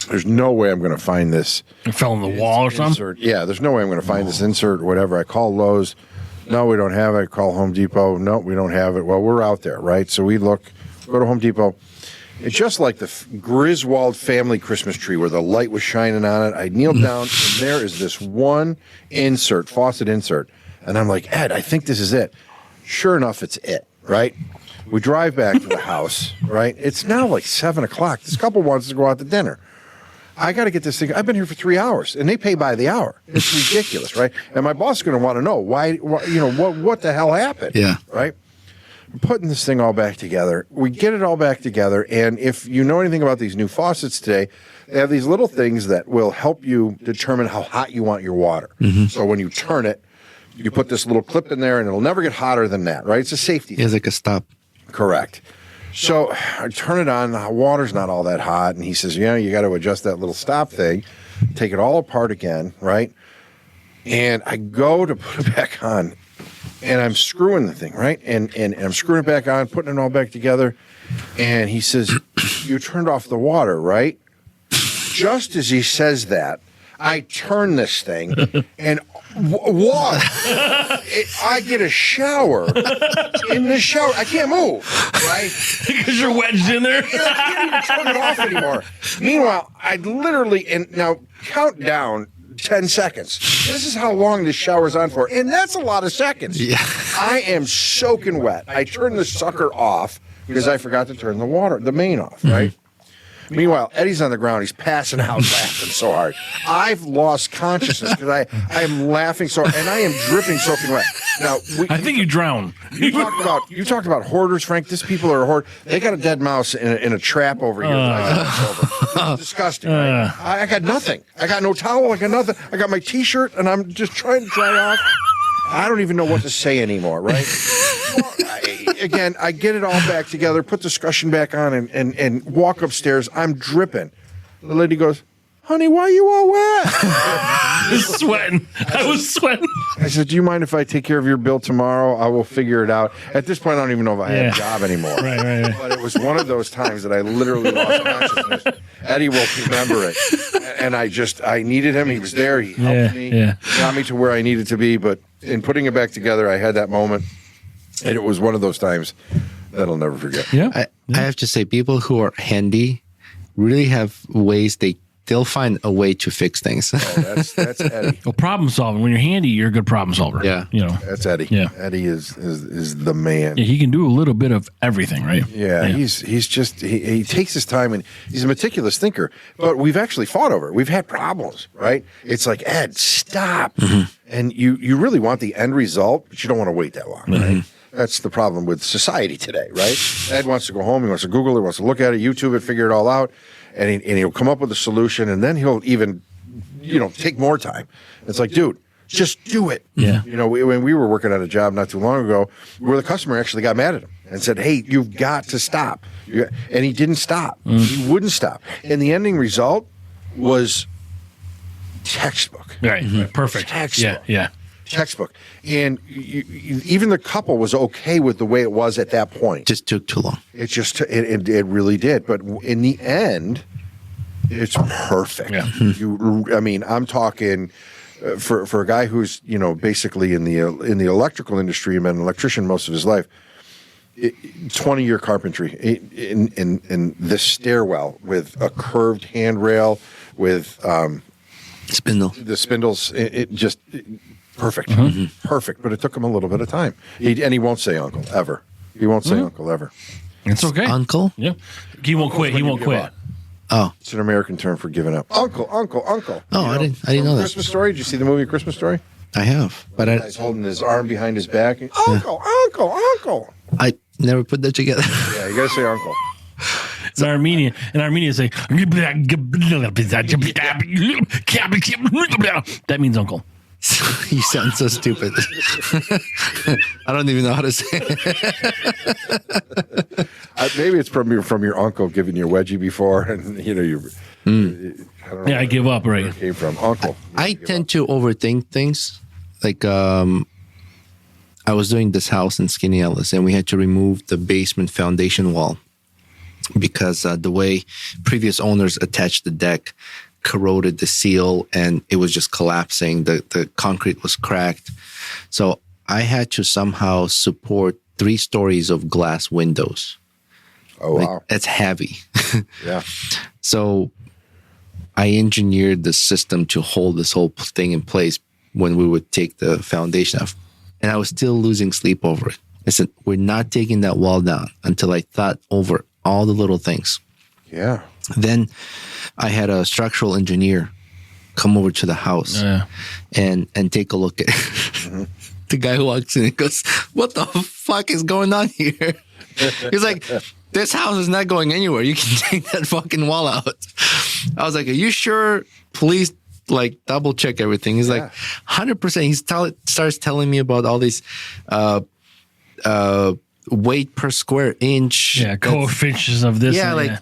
S4: There's no way I'm going to find this.
S5: It fell in the wall or something?
S4: Yeah, there's no way I'm going to find this insert or whatever. I call Lowe's. No, we don't have it. I call Home Depot. No, we don't have it. Well, we're out there, right? So we go to Home Depot. It's just like the Griswold family Christmas tree where the light was shining on it. I kneeled down, and there is this one faucet insert. And I'm like, Ed, I think this is it. Sure enough, it's it, right? We drive back to the house, right? It's now like 7 o'clock. This couple wants to go out to dinner. I got to get this thing. I've been here for 3 hours, and they pay by the hour. It's ridiculous, right? And my boss is going to want to know why what the hell happened, right? I'm putting this thing all back together. We get it all back together, and if you know anything about these new faucets today, they have these little things that will help you determine how hot you want your water. So when you turn it, You put this little clip in there, and it'll never get hotter than that, right? It's a safety thing.
S2: It's like a stop.
S4: Correct. So I turn it on. The water's not all that hot. And he says, you got to adjust that little stop thing. Take it all apart again, right? And I go to put it back on. And I'm screwing the thing, right? And I'm screwing it back on, putting it all back together. And he says, you turned off the water, right? Just as he says that, I turn this thing and water. I get a shower. In the shower, I can't move, right?
S5: Because you're wedged in there.
S4: I can't even turn it off anymore. Meanwhile, I literally, and now count down 10 seconds. This is how long this shower's on for. And that's a lot of seconds.
S2: Yeah.
S4: I am soaking wet. I turn the sucker off because I forgot to turn the main off, right? Meanwhile, Eddie's on the ground. He's passing out laughing so hard. I've lost consciousness because I am laughing so hard, and I am dripping soaking wet. Now,
S5: I think you drowned.
S4: You talked about hoarders, Frank. These people are a hoard. They got a dead mouse in a trap over here. It's disgusting. Right? I got nothing. I got no towel. I got nothing. I got my T-shirt, and I'm just trying to dry off. I don't even know what to say anymore, right? Again, I get it all back together, put the discussion back on, and walk upstairs. I'm dripping. The lady goes, honey, why are you all wet?
S5: I was sweating.
S4: I said, do you mind if I take care of your bill tomorrow? I will figure it out. At this point, I don't even know if I have a job anymore.
S5: Right.
S4: But it was one of those times that I literally lost consciousness. Eddie will remember it. And I needed him. He was there. He helped me.
S5: Yeah.
S4: Got me to where I needed to be. But in putting it back together, I had that moment. And it was one of those times that I'll never forget.
S5: Yeah.
S2: I have to say, people who are handy really have ways they'll find a way to fix things.
S4: Oh, that's Eddie.
S5: Well, problem solving. When you're handy, you're a good problem solver.
S2: Yeah.
S4: That's Eddie.
S5: Yeah.
S4: Eddie is the man.
S5: Yeah, he can do a little bit of everything, right?
S4: Yeah. He's just he takes his time, and he's a meticulous thinker. But we've actually fought over it. We've had problems, right? It's like, Ed, stop. Mm-hmm. And you really want the end result, but you don't want to wait that long, right? That's the problem with society today, right? Ed wants to go home. He wants to Google it. He wants to look at it, YouTube it, figure it all out. And he'll come up with a solution, and then he'll even, take more time. It's like, dude, just do it.
S5: Yeah.
S4: When we were working on a job not too long ago, where the customer actually got mad at him and said, hey, you've got to stop. And he didn't stop. He wouldn't stop. And the ending result was textbook.
S5: Right. Perfect.
S4: Textbook.
S5: Yeah.
S4: Textbook. And even the couple was okay with the way it was at that point.
S2: Just took too long.
S4: It really did. But in the end, it's perfect.
S5: Yeah.
S4: I'm talking for a guy who's basically in the electrical industry and been an electrician most of his life. 20-year carpentry in this stairwell with a curved handrail with
S2: Spindle.
S4: the spindles. Perfect. Perfect. But it took him a little bit of time. He won't say uncle ever. He won't say uncle ever.
S5: It's okay.
S2: Uncle?
S5: Yeah. He won't quit. He won't quit.
S2: Oh.
S4: It's an American term for giving up. Uncle.
S2: Oh, I didn't know that.
S4: Christmas Story? Did you see the movie Christmas Story?
S2: I have, but
S4: He's holding his arm behind his back. Uncle.
S2: I never put that together.
S4: Yeah, you got to say uncle.
S5: In Armenia, say that means uncle.
S2: You sound so stupid. I don't even know how to say it.
S4: Maybe it's from your uncle giving you a wedgie before, and I don't know
S5: I give up.
S4: where
S5: Right.
S4: it came from. Uncle.
S2: I tend to overthink things. Like I was doing this house in Skinny Ellis, and we had to remove the basement foundation wall because the way previous owners attached the deck corroded the seal, and it was just collapsing. The concrete was cracked. So I had to somehow support 3 stories of glass windows.
S4: Oh, wow.
S2: That's heavy.
S4: Yeah.
S2: So I engineered the system to hold this whole thing in place when we would take the foundation off. And I was still losing sleep over it. I said, we're not taking that wall down until I thought over all the little things.
S4: Yeah.
S2: Then I had a structural engineer come over to the house and take a look at it. The guy who walks in and goes, what the fuck is going on here? He's like, this house is not going anywhere. You can take that fucking wall out. I was like, are you sure? Please like double check everything. He's like 100%. He starts telling me about all these weight per square inch.
S5: Yeah, coefficients of this.
S2: Yeah, like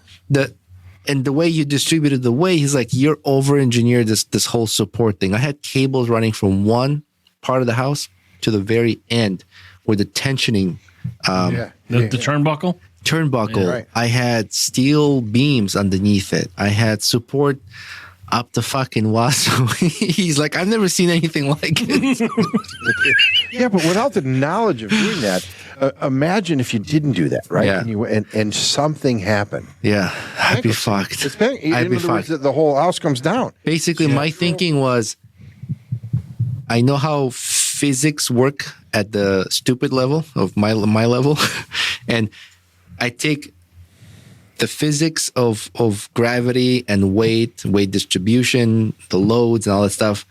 S2: the way you distributed the weight, he's like, you're over-engineered this whole support thing. I had cables running from one part of the house to the very end where the tensioning,
S5: the turnbuckle.
S2: Yeah, right. I had steel beams underneath it. I had support up the fucking wazoo. He's like, I've never seen anything like it.
S4: Yeah, but without the knowledge of doing that, imagine if you didn't do that, right?
S2: Yeah.
S4: And something happened.
S2: Yeah, I'd be fucked.
S4: I'd be fucked. The whole house comes down.
S2: Basically, my thinking was, I know how physics work at the stupid level of my level, and I take the physics of gravity and weight distribution, the loads and all that stuff,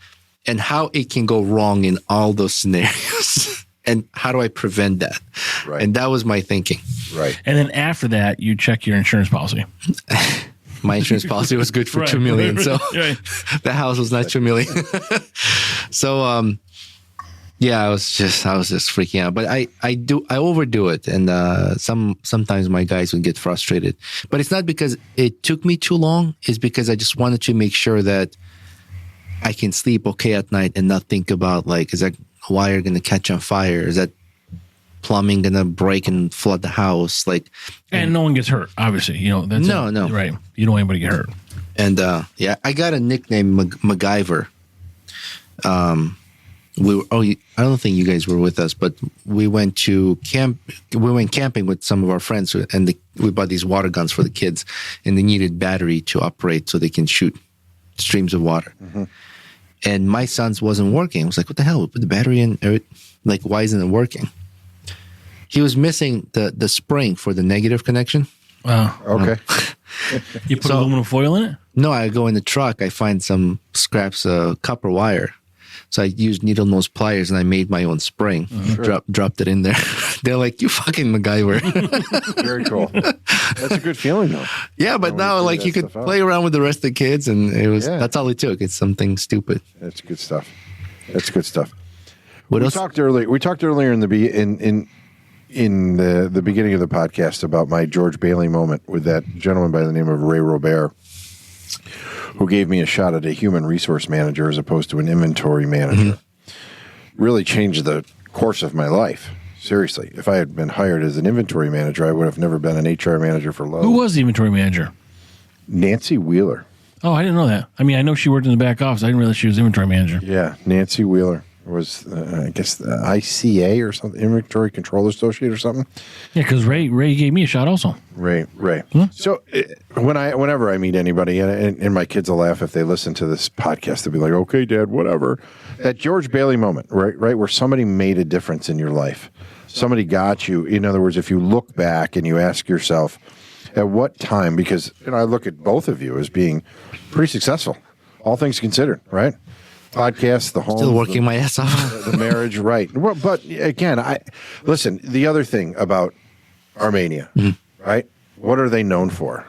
S2: and how it can go wrong in all those scenarios. And how do I prevent that?
S4: Right.
S2: And that was my thinking.
S4: Right.
S5: And then after that, you check your insurance policy.
S2: My insurance policy was good for $2 million. So the house was not $2 million. So, yeah, I was just freaking out. But I overdo it, and sometimes my guys would get frustrated. But it's not because it took me too long. It's because I just wanted to make sure that I can sleep okay at night and not think about, like, is that wire going to catch on fire? Is that plumbing going to break and flood the house? Like,
S5: and no one gets hurt, obviously. You know, that's
S2: no,
S5: right. You don't want anybody to get hurt.
S2: And yeah, I got a nickname, MacGyver. I don't think you guys were with us, but we went to camp. We went camping with some of our friends, and we bought these water guns for the kids, and they needed battery to operate so they can shoot streams of water. Mm-hmm. And my son's wasn't working. I was like, "What the hell? We put the battery in. Like, why isn't it working?" He was missing the spring for the negative connection.
S5: Wow.
S4: Okay.
S5: You put aluminum foil in it?
S2: No, I go in the truck. I find some scraps of copper wire. So I used needle nose pliers and I made my own spring. Dropped it in there. They're like, "You fucking MacGyver."
S4: Very cool. That's a good feeling, though.
S2: Yeah, but now like you could play around with the rest of the kids, and that's all it took. It's something stupid.
S4: That's good stuff. That's good stuff.
S2: What else?
S4: We talked earlier in the beginning of the podcast about my George Bailey moment with that gentleman by the name of Ray Robert, who gave me a shot at a human resource manager as opposed to an inventory manager. Mm-hmm. Really changed the course of my life. Seriously. If I had been hired as an inventory manager, I would have never been an HR manager for Lowe's.
S5: Who was the inventory manager?
S4: Nancy Wheeler.
S5: Oh, I didn't know that. I mean, I know she worked in the back office. I didn't realize she was inventory manager.
S4: Yeah, Nancy Wheeler was, I guess, the ICA or something, Inventory Control Associate or something.
S5: Yeah, because Ray gave me a shot also.
S4: Ray. So whenever I meet anybody, and my kids will laugh if they listen to this podcast, they'll be like, "Okay, Dad, whatever." That George Bailey moment, right, where somebody made a difference in your life. Somebody got you. In other words, if you look back and you ask yourself, at what time, because I look at both of you as being pretty successful, all things considered, right? Podcast, the home,
S2: still working my ass off.
S4: The marriage, right? Well, but again, listen. The other thing about Armenia, right? What are they known for?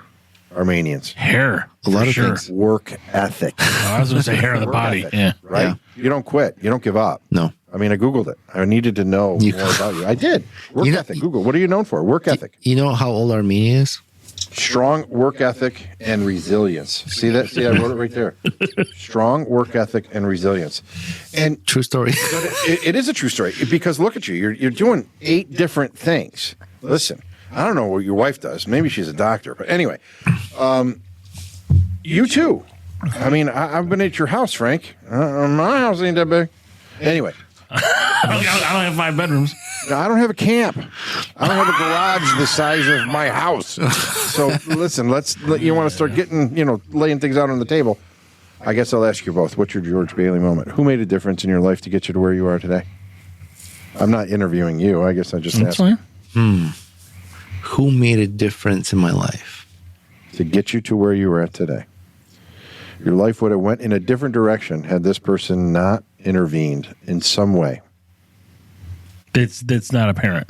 S4: Armenians,
S5: hair,
S2: a lot of things.
S4: Work ethic.
S5: I was going to say hair on the body.
S4: Ethic,
S5: yeah,
S4: right. Yeah. You don't quit. You don't give up.
S2: No.
S4: I mean, I Googled it. I needed to know more about you. I did. Work ethic. Google. What are you known for? Work ethic.
S2: You know how old Armenia is?
S4: Strong work ethic and resilience. See that? See, I wrote it right there. Strong work ethic and resilience. And
S2: true story.
S4: It is a true story because look at you. You're doing 8 different things. Listen, I don't know what your wife does. Maybe she's a doctor. But anyway, you too. I mean, I've been at your house, Frank. My house ain't that big. Anyway.
S5: I don't have 5 bedrooms.
S4: No, I don't have a camp. I don't have a garage the size of my house. So listen, you want to start getting, laying things out on the table. I guess I'll ask you both. What's your George Bailey moment? Who made a difference in your life to get you to where you are today? I'm not interviewing you. I guess I just asked.
S2: Who made a difference in my life?
S4: To get you to where you are at today. Your life would have went in a different direction had this person not intervened in some way.
S5: That's not apparent.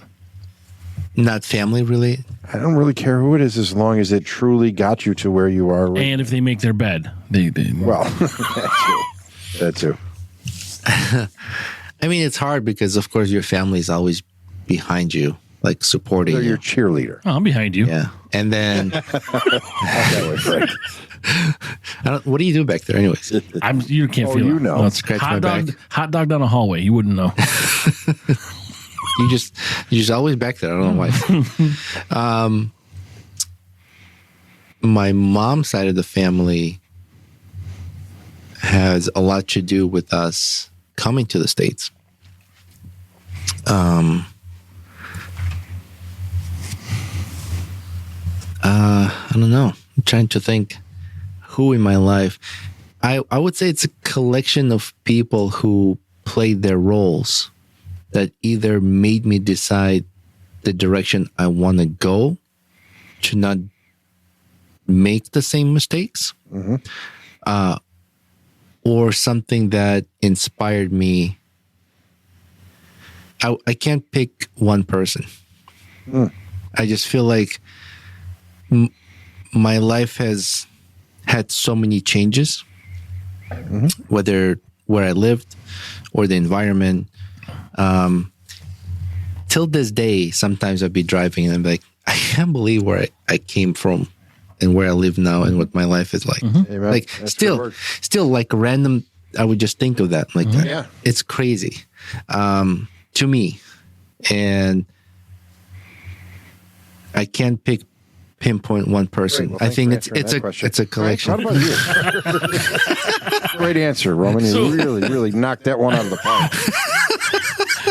S2: Not family related.
S4: I don't really care who it is as long as it truly got you to where you are.
S5: And if they make their bed, they
S4: well, that too.
S2: I mean, it's hard because, of course, your family is always behind you, like supporting
S4: They're
S2: you.
S4: your cheerleader.
S5: Oh, I'm behind you.
S2: Yeah. And then,
S4: That way, Frank.
S2: what do you do back there, anyways?
S5: You can't
S4: Oh,
S5: feel
S4: you
S5: it.
S4: know.
S2: Well, scratch my back.
S5: Hot dog down a hallway. You wouldn't know.
S2: You're just always back there. I don't know why. My mom's side of the family has a lot to do with us coming to the States. I don't know. I'm trying to think who in my life. I would say it's a collection of people who played their roles that either made me decide the direction I want to go, to not make the same mistakes, or something that inspired me. I can't pick one person. I just feel like my life has had so many changes, whether where I lived or the environment. Till this day, sometimes I'd be driving and I'm like, I can't believe where I came from and where I live now and what my life is like.
S4: Amen.
S2: Like
S4: That's good
S2: still
S4: word.
S2: like random, I would just think of that. Like,
S4: Yeah.
S2: it's crazy to me. And I can't pinpoint one person.
S4: Great. Well,
S2: I
S4: thanks
S2: think
S4: for
S2: it's
S4: answering that question.
S2: it's a collection.
S4: Frank, how about you? Great answer, Roman. You really knocked that one out of the park.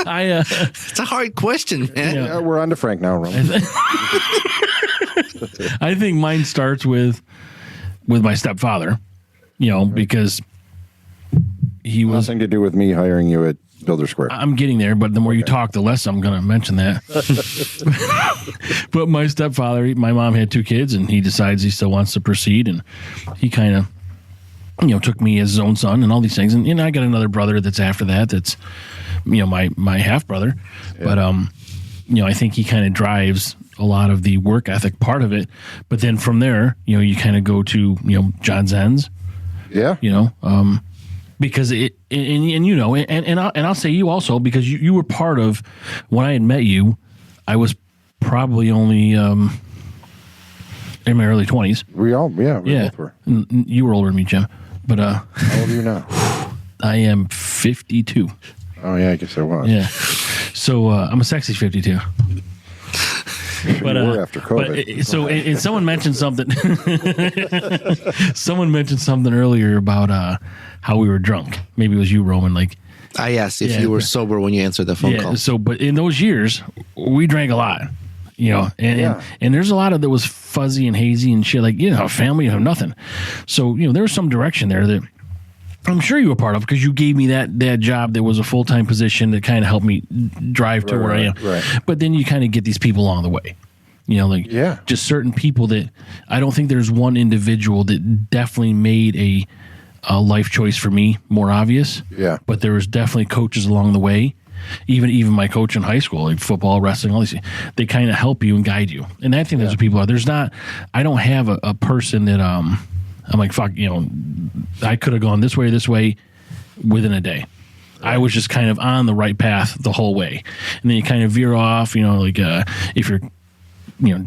S2: It's a hard question, man.
S5: Yeah.
S4: Yeah, we're on to Frank now, Roman.
S5: I think mine starts with my stepfather, because he was.
S4: Nothing to do with me hiring you at Builder Square.
S5: I'm getting there, but the more you talk, the less I'm going to mention that. But my stepfather, my mom had 2 kids, and he decides he still wants to proceed, and he kind of, took me as his own son and all these things. And I got another brother that's after that. That's, my half brother. Yeah. But I think he kind of drives a lot of the work ethic part of it. But then from there, you kind of go to John Zen's.
S4: Yeah.
S5: Because I'll say you also, because you were part of when I had met you. I was probably only in my early 20s.
S4: We both were.
S5: You were older than me, Jim. But
S4: how old are you now?
S5: I am 52.
S4: Oh yeah, I guess I was.
S5: Yeah. So I'm a sexy 52. But
S4: after COVID.
S5: And someone mentioned something. Someone mentioned something earlier about how we were drunk. Maybe it was you, Roman. Like,
S2: I asked if you were sober when you answered the phone call.
S5: So, but in those years, we drank a lot. And there's a lot of that was fuzzy and hazy and shit. Like, family, nothing. So, there was some direction there that I'm sure you were part of, because you gave me that job that was a full-time position that kind of helped me drive to where I am.
S4: Right.
S5: But then you kind of get these people along the way. Just certain people that I don't think there's one individual that definitely made a life choice for me more obvious.
S4: Yeah.
S5: But there was definitely coaches along the way. Even my coach in high school, like football, wrestling, all these, they kind of help you and guide you. And I think that's what people are. I don't have a person that I'm like, fuck, I could have gone this way within a day. I was just kind of on the right path the whole way. And then you kind of veer off, if you're,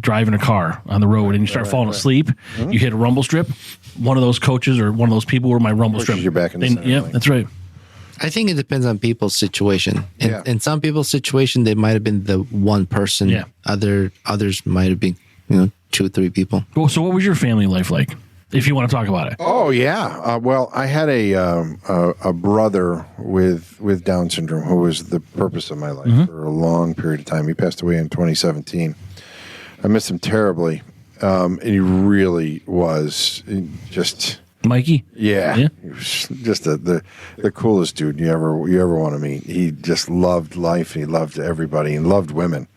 S5: driving a car on the road and you start falling asleep, you hit a rumble strip. One of those coaches or one of those people were my rumble strip.
S4: You're back in the center.
S5: Yeah, that's right.
S2: I think it depends on people's situation. In some people's situation, they might have been the one person.
S5: Yeah.
S2: Others might have been, 2 or 3 people.
S5: Well, so what was your family life like, if you want to talk about it?
S4: Oh yeah. Well, I had a brother with Down syndrome who was the purpose of my life for a long period of time. He passed away in 2017. I miss him terribly, and he really was just.
S5: Mikey?
S4: Yeah. He was just the coolest dude you ever want to meet. He just loved life. He loved everybody and loved women.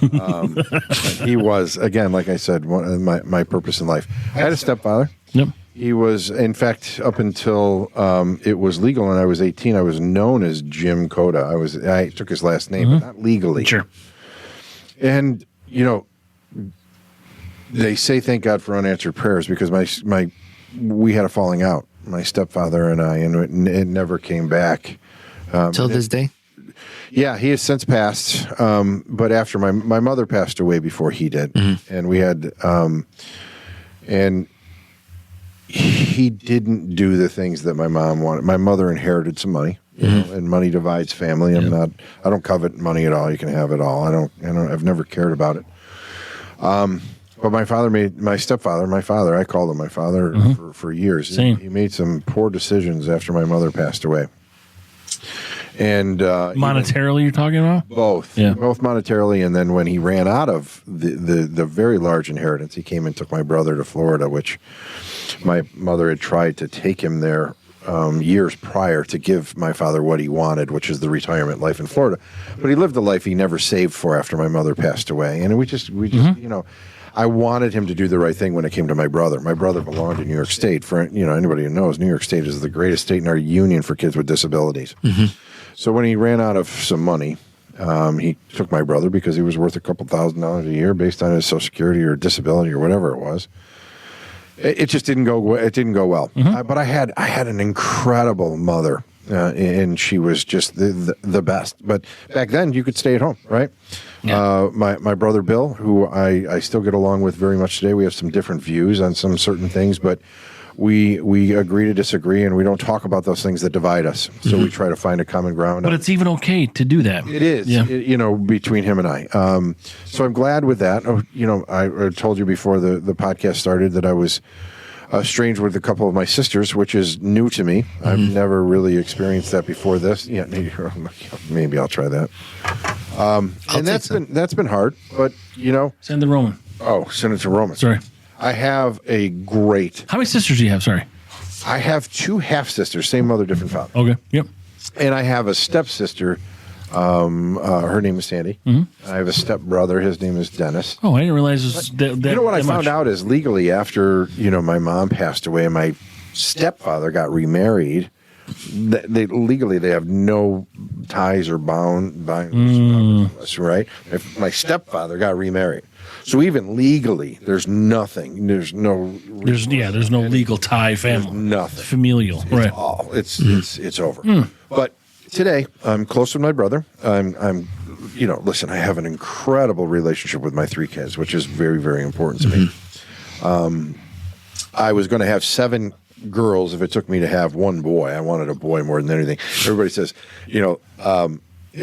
S4: He was, again, like I said, my purpose in life. I had a stepfather.
S5: Yep.
S4: He was, in fact, up until it was legal and I was 18, I was known as Jim Coda. I took his last name, but not legally.
S5: Sure.
S4: And, they say thank God for unanswered prayers because we had a falling out, my stepfather and I, and it never came back.
S2: Till this day?
S4: Yeah, he has since passed. But after my mother passed away before he did. Mm-hmm. And we had, and he didn't do the things that my mom wanted. My mother inherited some money, and money divides family. I don't covet money at all. You can have it all. I've never cared about it. But my father, I called him my father for years.
S5: Same.
S4: He made some poor decisions after my mother passed away. And
S5: monetarily, you're talking about?
S4: Both.
S5: Yeah.
S4: Both monetarily, and then when he ran out of the very large inheritance, he came and took my brother to Florida, which my mother had tried to take him there years prior to give my father what he wanted, which is the retirement life in Florida. But he lived a life he never saved for after my mother passed away. And we just I wanted him to do the right thing when it came to my brother. My brother belonged in New York State. For anybody who knows, New York State is the greatest state in our union for kids with disabilities. Mm-hmm. So when he ran out of some money, he took my brother because he was worth a couple $1,000s a year based on his Social Security or disability or whatever it was. It just didn't go. It didn't go well. Mm-hmm. But I had an incredible mother, and she was just the best. But back then, you could stay at home, right? Yeah. My brother Bill, who I still get along with very much today. We have some different views on some certain things, but we agree to disagree, and we don't talk about those things that divide us. So we try to find a common ground.
S5: But it's even okay to do that.
S4: It is, between him and I. So I'm glad with that. I told you before the podcast started that I was estranged with a couple of my sisters, which is new to me. I've never really experienced that before this. Yeah, maybe I'll try that. And that's been hard, but
S5: Send the Roman.
S4: Oh, send it to Roman.
S5: Sorry.
S4: I have a great.
S5: How many sisters do you have? Sorry.
S4: I have two half sisters, same mother, different father.
S5: Okay. Yep.
S4: And I have a stepsister. Her name is Sandy. Mm-hmm. I have a stepbrother. His name is Dennis.
S5: Oh, I didn't realize that.
S4: You know what I found out is legally after my mom passed away, and my stepfather got remarried. They have no ties or bonds, right? If my stepfather got remarried. So even legally, there's nothing. There's no
S5: legal tie family.
S4: There's nothing.
S5: It's familial,
S4: it's
S5: right?
S4: All it's over. But today, I'm close with my brother. Listen, I have an incredible relationship with my three kids, which is very, very important to me. I was going to have 7 girls if it took me to have one boy. I wanted a boy more than anything. Everybody says, hey,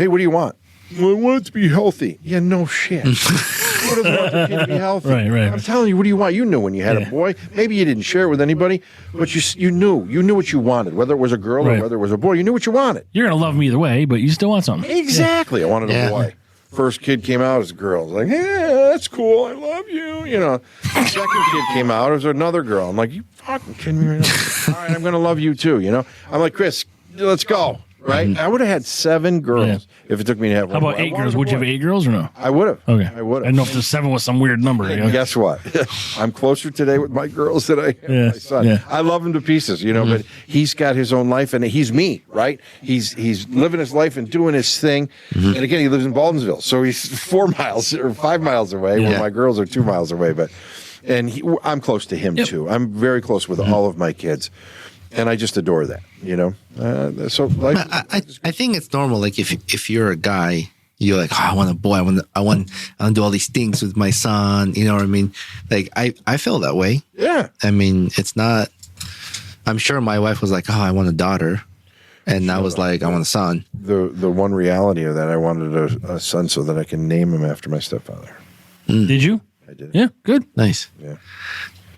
S4: what do you want? Well, I want it to be healthy. Yeah, no shit. Who doesn't want their kid to be healthy?
S5: Right.
S4: I'm telling you, what do you want? You knew when you had a boy. Maybe you didn't share it with anybody, but you knew. You knew what you wanted, whether it was a girl or whether it was a boy. You knew what you wanted.
S5: You're going to love them either way, but you still want something.
S4: Exactly. I wanted a boy. First kid came out as a girl. I was like, yeah, that's cool. I love you. Second kid came out as another girl. I'm like, you fucking kidding me right now? All right, I'm going to love you too, I'm like, Chris, let's go. Right? I would have had 7 girls if it took me to have one.
S5: How about 8 girls? Would you have 8 girls or no?
S4: I would have.
S5: Okay.
S4: I would have.
S5: I don't know if the 7 was some weird number.
S4: Guess what? I'm closer today with my girls than I am with my son. Yeah. I love him to pieces, but he's got his own life and he's me, right? He's living his life and doing his thing. And again, he lives in Baldwinsville. So he's 4 miles or 5 miles away where my girls are 2 miles away. I'm close to him too. I'm very close with all of my kids. And I just adore that, So life,
S2: I think it's normal. Like if you're a guy, you're like, I want a boy. I want to do all these things with my son. You know what I mean? Like I feel that way.
S4: Yeah.
S2: I mean, it's not. I'm sure my wife was like, I want a daughter, and I was like, I want a son.
S4: The one reality of that, I wanted a son so that I can name him after my stepfather.
S5: Did you?
S4: I did.
S5: Yeah. Good.
S2: Nice.
S4: Yeah.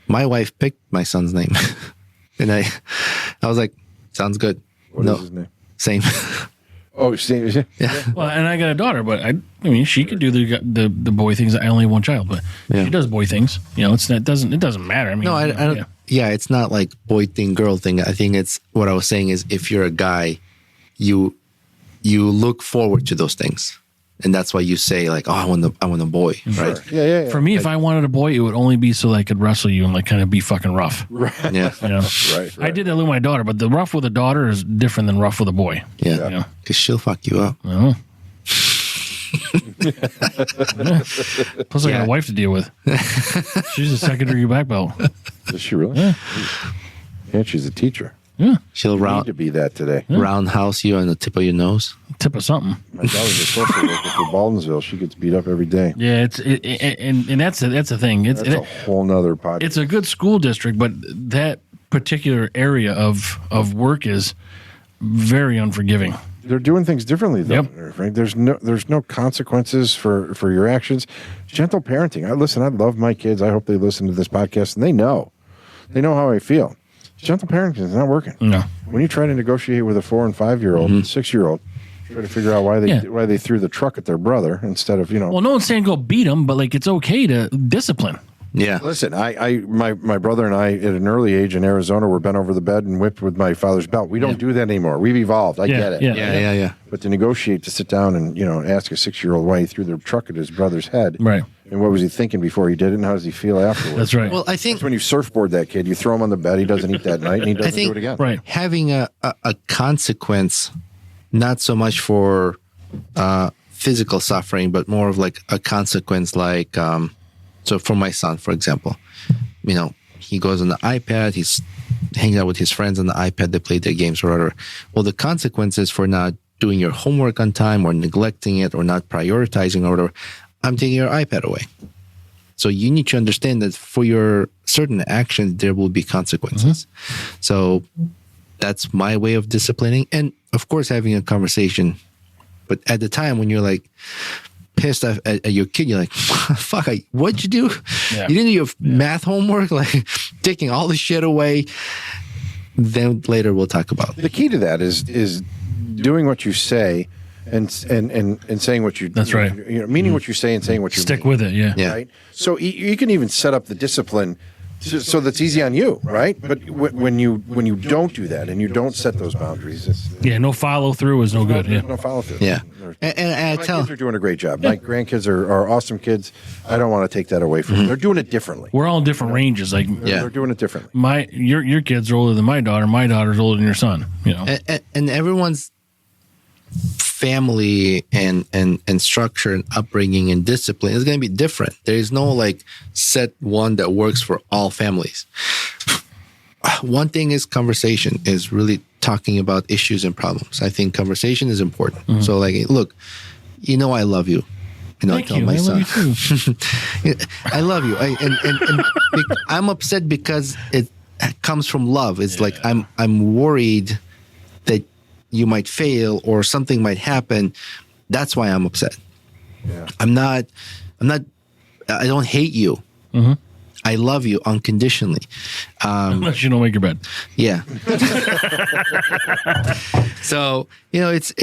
S2: My wife picked my son's name. And I was like, sounds good.
S4: What is his name?
S2: Same.
S4: Oh, same.
S2: Yeah.
S5: Well, and I got a daughter, but I mean, she could do the boy things. I only have one child, but she does boy things. It doesn't matter. I mean,
S2: no, I don't. Yeah, it's not like boy thing, girl thing. I think it's what I was saying is if you're a guy, you look forward to those things. And that's why you say like, I want a boy, right?
S4: Sure. Yeah.
S5: For me, if I wanted a boy, it would only be so that I could wrestle you and like kind of be fucking rough.
S4: Right.
S2: Yeah.
S4: Right.
S5: I did that with my daughter, but the rough with a daughter is different than rough with a boy.
S2: Yeah. Because she'll fuck you up.
S5: Oh. Plus, I got a wife to deal with. She's a secondary black belt.
S4: Is she really?
S5: Yeah.
S4: Yeah, she's a teacher.
S5: Yeah.
S2: She'll
S4: Need to be that today.
S2: roundhouse you on the tip of your nose.
S5: Tip of something.
S4: My daughter's a social worker for Baldensville. She gets beat up every day.
S5: Yeah, and that's the thing.
S4: That's a whole nother podcast.
S5: It's a good school district, but that particular area of work is very unforgiving.
S4: They're doing things differently, though.
S5: Yep.
S4: Right? There's no consequences for your actions. Gentle parenting. I love my kids. I hope they listen to this podcast, and they know how I feel. Gentle parenting is not working.
S5: No.
S4: When you try to negotiate with a 4 and 5 year old, 6 year old, try to figure out why they threw the truck at their brother instead of
S5: Well, no one's saying go beat them, but like it's okay to discipline.
S2: Yeah.
S4: Listen, my brother and I at an early age in Arizona were bent over the bed and whipped with my father's belt. We don't do that anymore. We've evolved. I get it.
S2: Yeah.
S4: But to negotiate, to sit down and ask a 6-year-old why he threw the truck at his brother's head,
S5: Right.
S4: and what was he thinking before he did it, and how does he feel afterwards?
S5: That's right.
S2: Well, I think
S4: That's when you surfboard that kid. You throw him on the bed. He doesn't eat that night, and he doesn't
S2: think-
S4: do it again.
S5: Right.
S2: having a consequence, not so much for physical suffering, but more of like a consequence, like so for my son, for example, he goes on the iPad, he's hanging out with his friends on the iPad, they play their games or whatever. Well, the consequences for not doing your homework on time or neglecting it or not prioritizing or whatever, I'm taking your iPad away. So you need to understand that for your certain actions, there will be consequences. So that's my way of disciplining. And of course, having a conversation. But at the time when you're like pissed at your kid, you're like, fuck, what'd you do?
S5: Yeah.
S2: You didn't do your math homework? Like taking all the shit away. Then later we'll talk about it.
S4: The key to that is doing what you say and saying what you.
S5: That's right.
S4: Meaning what you say and saying what you
S5: Stick
S4: mean,
S5: with it. Yeah.
S2: Yeah.
S4: right? So you can even set up the discipline so that's easy on you, right? But when you don't do that and you don't set those boundaries,
S5: Yeah. No follow through is no good. Yeah.
S4: no follow through.
S2: Yeah. And
S4: My
S2: I tell,
S4: kids are doing a great job. My grandkids are awesome kids. I don't want to take that away from them. They're doing it differently.
S5: We're all in different ranges. Like
S4: They're doing it differently.
S5: your kids are older than my daughter. My daughter's older than your son.
S2: and everyone's family and structure and upbringing and discipline is going to be different. There is no like set one that works for all families. One thing is conversation is really talking about issues and problems. I think conversation is important. So like, look, I love you. I tell my son,
S5: love you too.
S2: I love you. I'm upset because it comes from love. It's like I'm worried that you might fail or something might happen. That's why I'm upset.
S4: Yeah.
S2: I don't hate you. I love you unconditionally.
S5: Unless you don't make your bed.
S2: Yeah. So, it's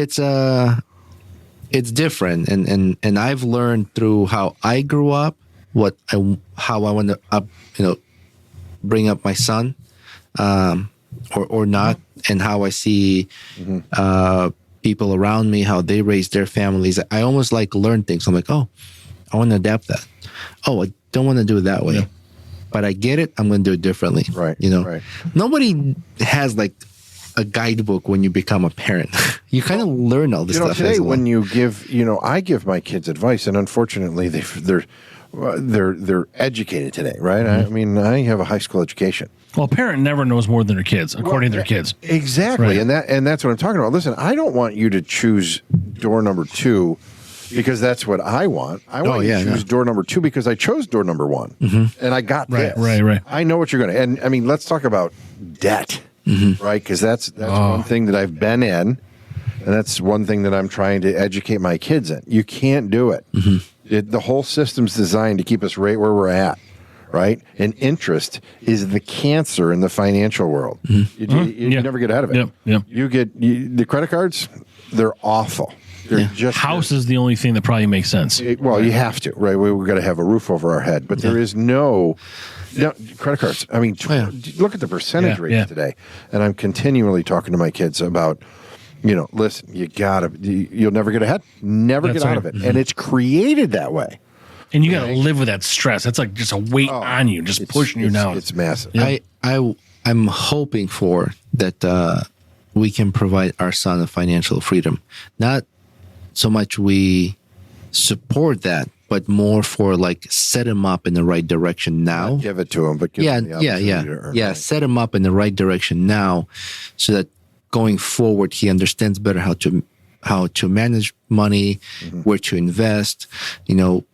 S2: different. And I've learned through how I grew up, how I want to bring up my son, or not, and how I see people around me, how they raise their families. I almost like learn things. I'm like, oh, I want to adapt that. Oh, I don't want to do it that way. Yeah. But I get it. I'm going to do it differently.
S4: Right.
S2: Right. Nobody has like a guidebook when you become a parent. You kind of learn all this stuff.
S4: Today, when you give, I give my kids advice, and unfortunately, they're educated today, right? I mean, I have a high school education.
S5: Well, a parent never knows more than their kids, according to their kids.
S4: Exactly,
S5: Right.
S4: and that's what I'm talking about. Listen, I don't want you to choose door number 2 because that's what I want. I want you to choose door number 2 because I chose door number 1, and I got this.
S5: Right.
S4: I know what you're going to. And I mean, let's talk about debt, right? Because that's one thing that I've been in, and that's one thing that I'm trying to educate my kids in. You can't do it. The whole system's designed to keep us right where we're at, right? And interest is the cancer in the financial world. You never get out of it.
S5: Yep.
S4: You get the credit cards; they're awful. They're just
S5: House is the only thing that probably makes sense.
S4: Well, you have to, right? We've got to have a roof over our head, but there is no credit cards. I mean, look at the percentage rates today. And I'm continually talking to my kids about, listen, you'll never get ahead, never get out of it. And it's created that way.
S5: And you got to live with that stress. That's like just a weight on you, just pushing you down.
S4: It's massive.
S2: Yeah. I'm hoping for that we can provide our son a financial freedom. Not so much we support that, but more for like set him up in the right direction now.
S4: Not give it to him, but give him the opportunity to earn it.
S2: Set him up in the right direction now, so that going forward he understands better how to manage money, where to invest. You know,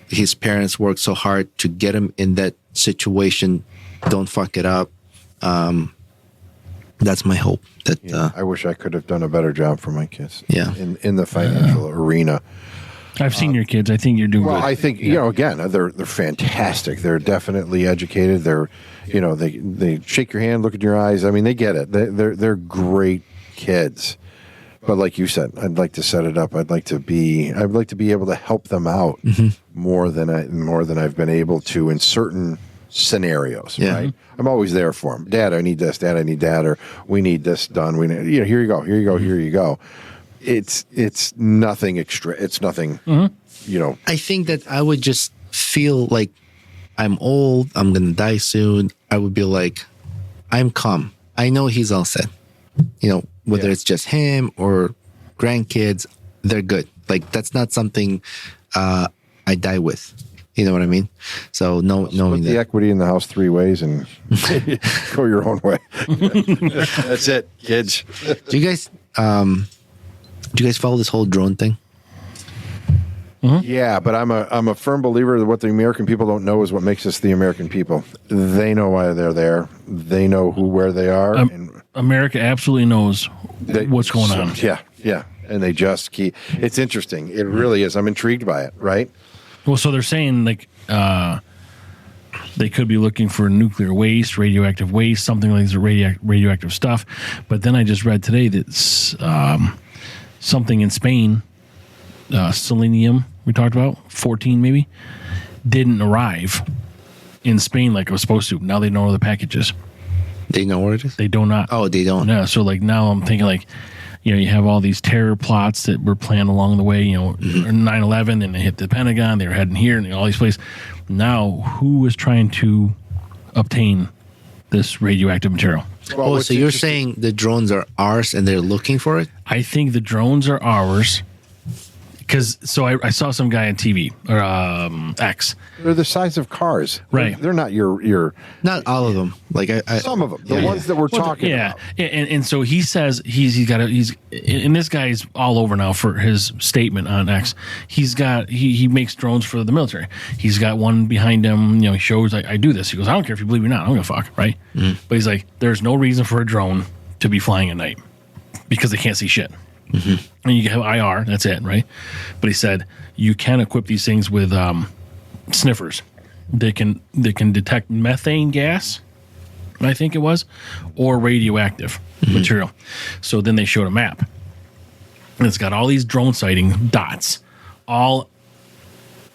S2: his parents worked so hard to get him in that situation. Don't fuck it up. That's my hope. That
S4: I wish I could have done a better job for my kids.
S2: Yeah.
S4: In the financial arena.
S5: I've seen your kids. I think you're doing
S4: Well,
S5: good.
S4: I think again, they're fantastic. They're definitely educated. They're, they shake your hand, look at your eyes. I mean, they get it. They're great kids. But like you said, I'd like to set it up. I'd like to be able to help them out more than I've been able to in certain scenarios.
S2: Yeah.
S4: Right? I'm always there for them. Dad, I need this. Dad, I need that. Or we need this done. We need, here you go. Here you go. Here you go. It's nothing extra. It's nothing,
S2: I think that I would just feel like I'm old, I'm going to die soon. I would be like, I'm calm. I know he's all set. Whether it's just him or grandkids, they're good. Like, that's not something I die with. You know what I mean? So knowing
S4: Split the
S2: that.
S4: equity in the house 3 ways and go your own way. That's it, kids.
S2: Do you guys follow this whole drone thing?
S4: Yeah, but I'm a firm believer that what the American people don't know is what makes us the American people. They know why they're there. They know where they are. And
S5: America absolutely knows what's going on.
S4: Yeah. And they just keep. It's interesting. It really is. I'm intrigued by it. Right.
S5: Well, so they're saying like they could be looking for nuclear waste, radioactive waste, something like this, radioactive stuff. But then I just read today that something in Spain, selenium, we talked about, 14 maybe, didn't arrive in Spain like it was supposed to. Now they know where the package is.
S2: They know where it is?
S5: They do not.
S2: Oh, they don't.
S5: Yeah, so like now I'm thinking like, you have all these terror plots that were planned along the way, 9/11, and they hit the Pentagon, they were heading here, and all these places. Now, who is trying to obtain this radioactive material?
S4: Well,
S2: so you're saying the drones are ours and they're looking for it?
S5: I think the drones are ours. So I saw some guy on TV or X.
S4: They're the size of cars.
S5: Right.
S4: They're not your.
S2: Not all of them. Like
S4: Some of them. The ones that we're talking about.
S5: And so he says and this guy's all over now for his statement on X. He makes drones for the military. He's got one behind him. He shows I do this. He goes, I don't care if you believe me or not. I don't give a fuck, right? But he's like, there's no reason for a drone to be flying at night because they can't see shit. And you have IR, that's it, right? But he said you can equip these things with sniffers. They can detect methane gas, I think it was, or radioactive material. So then they showed a map, and it's got all these drone sighting dots, all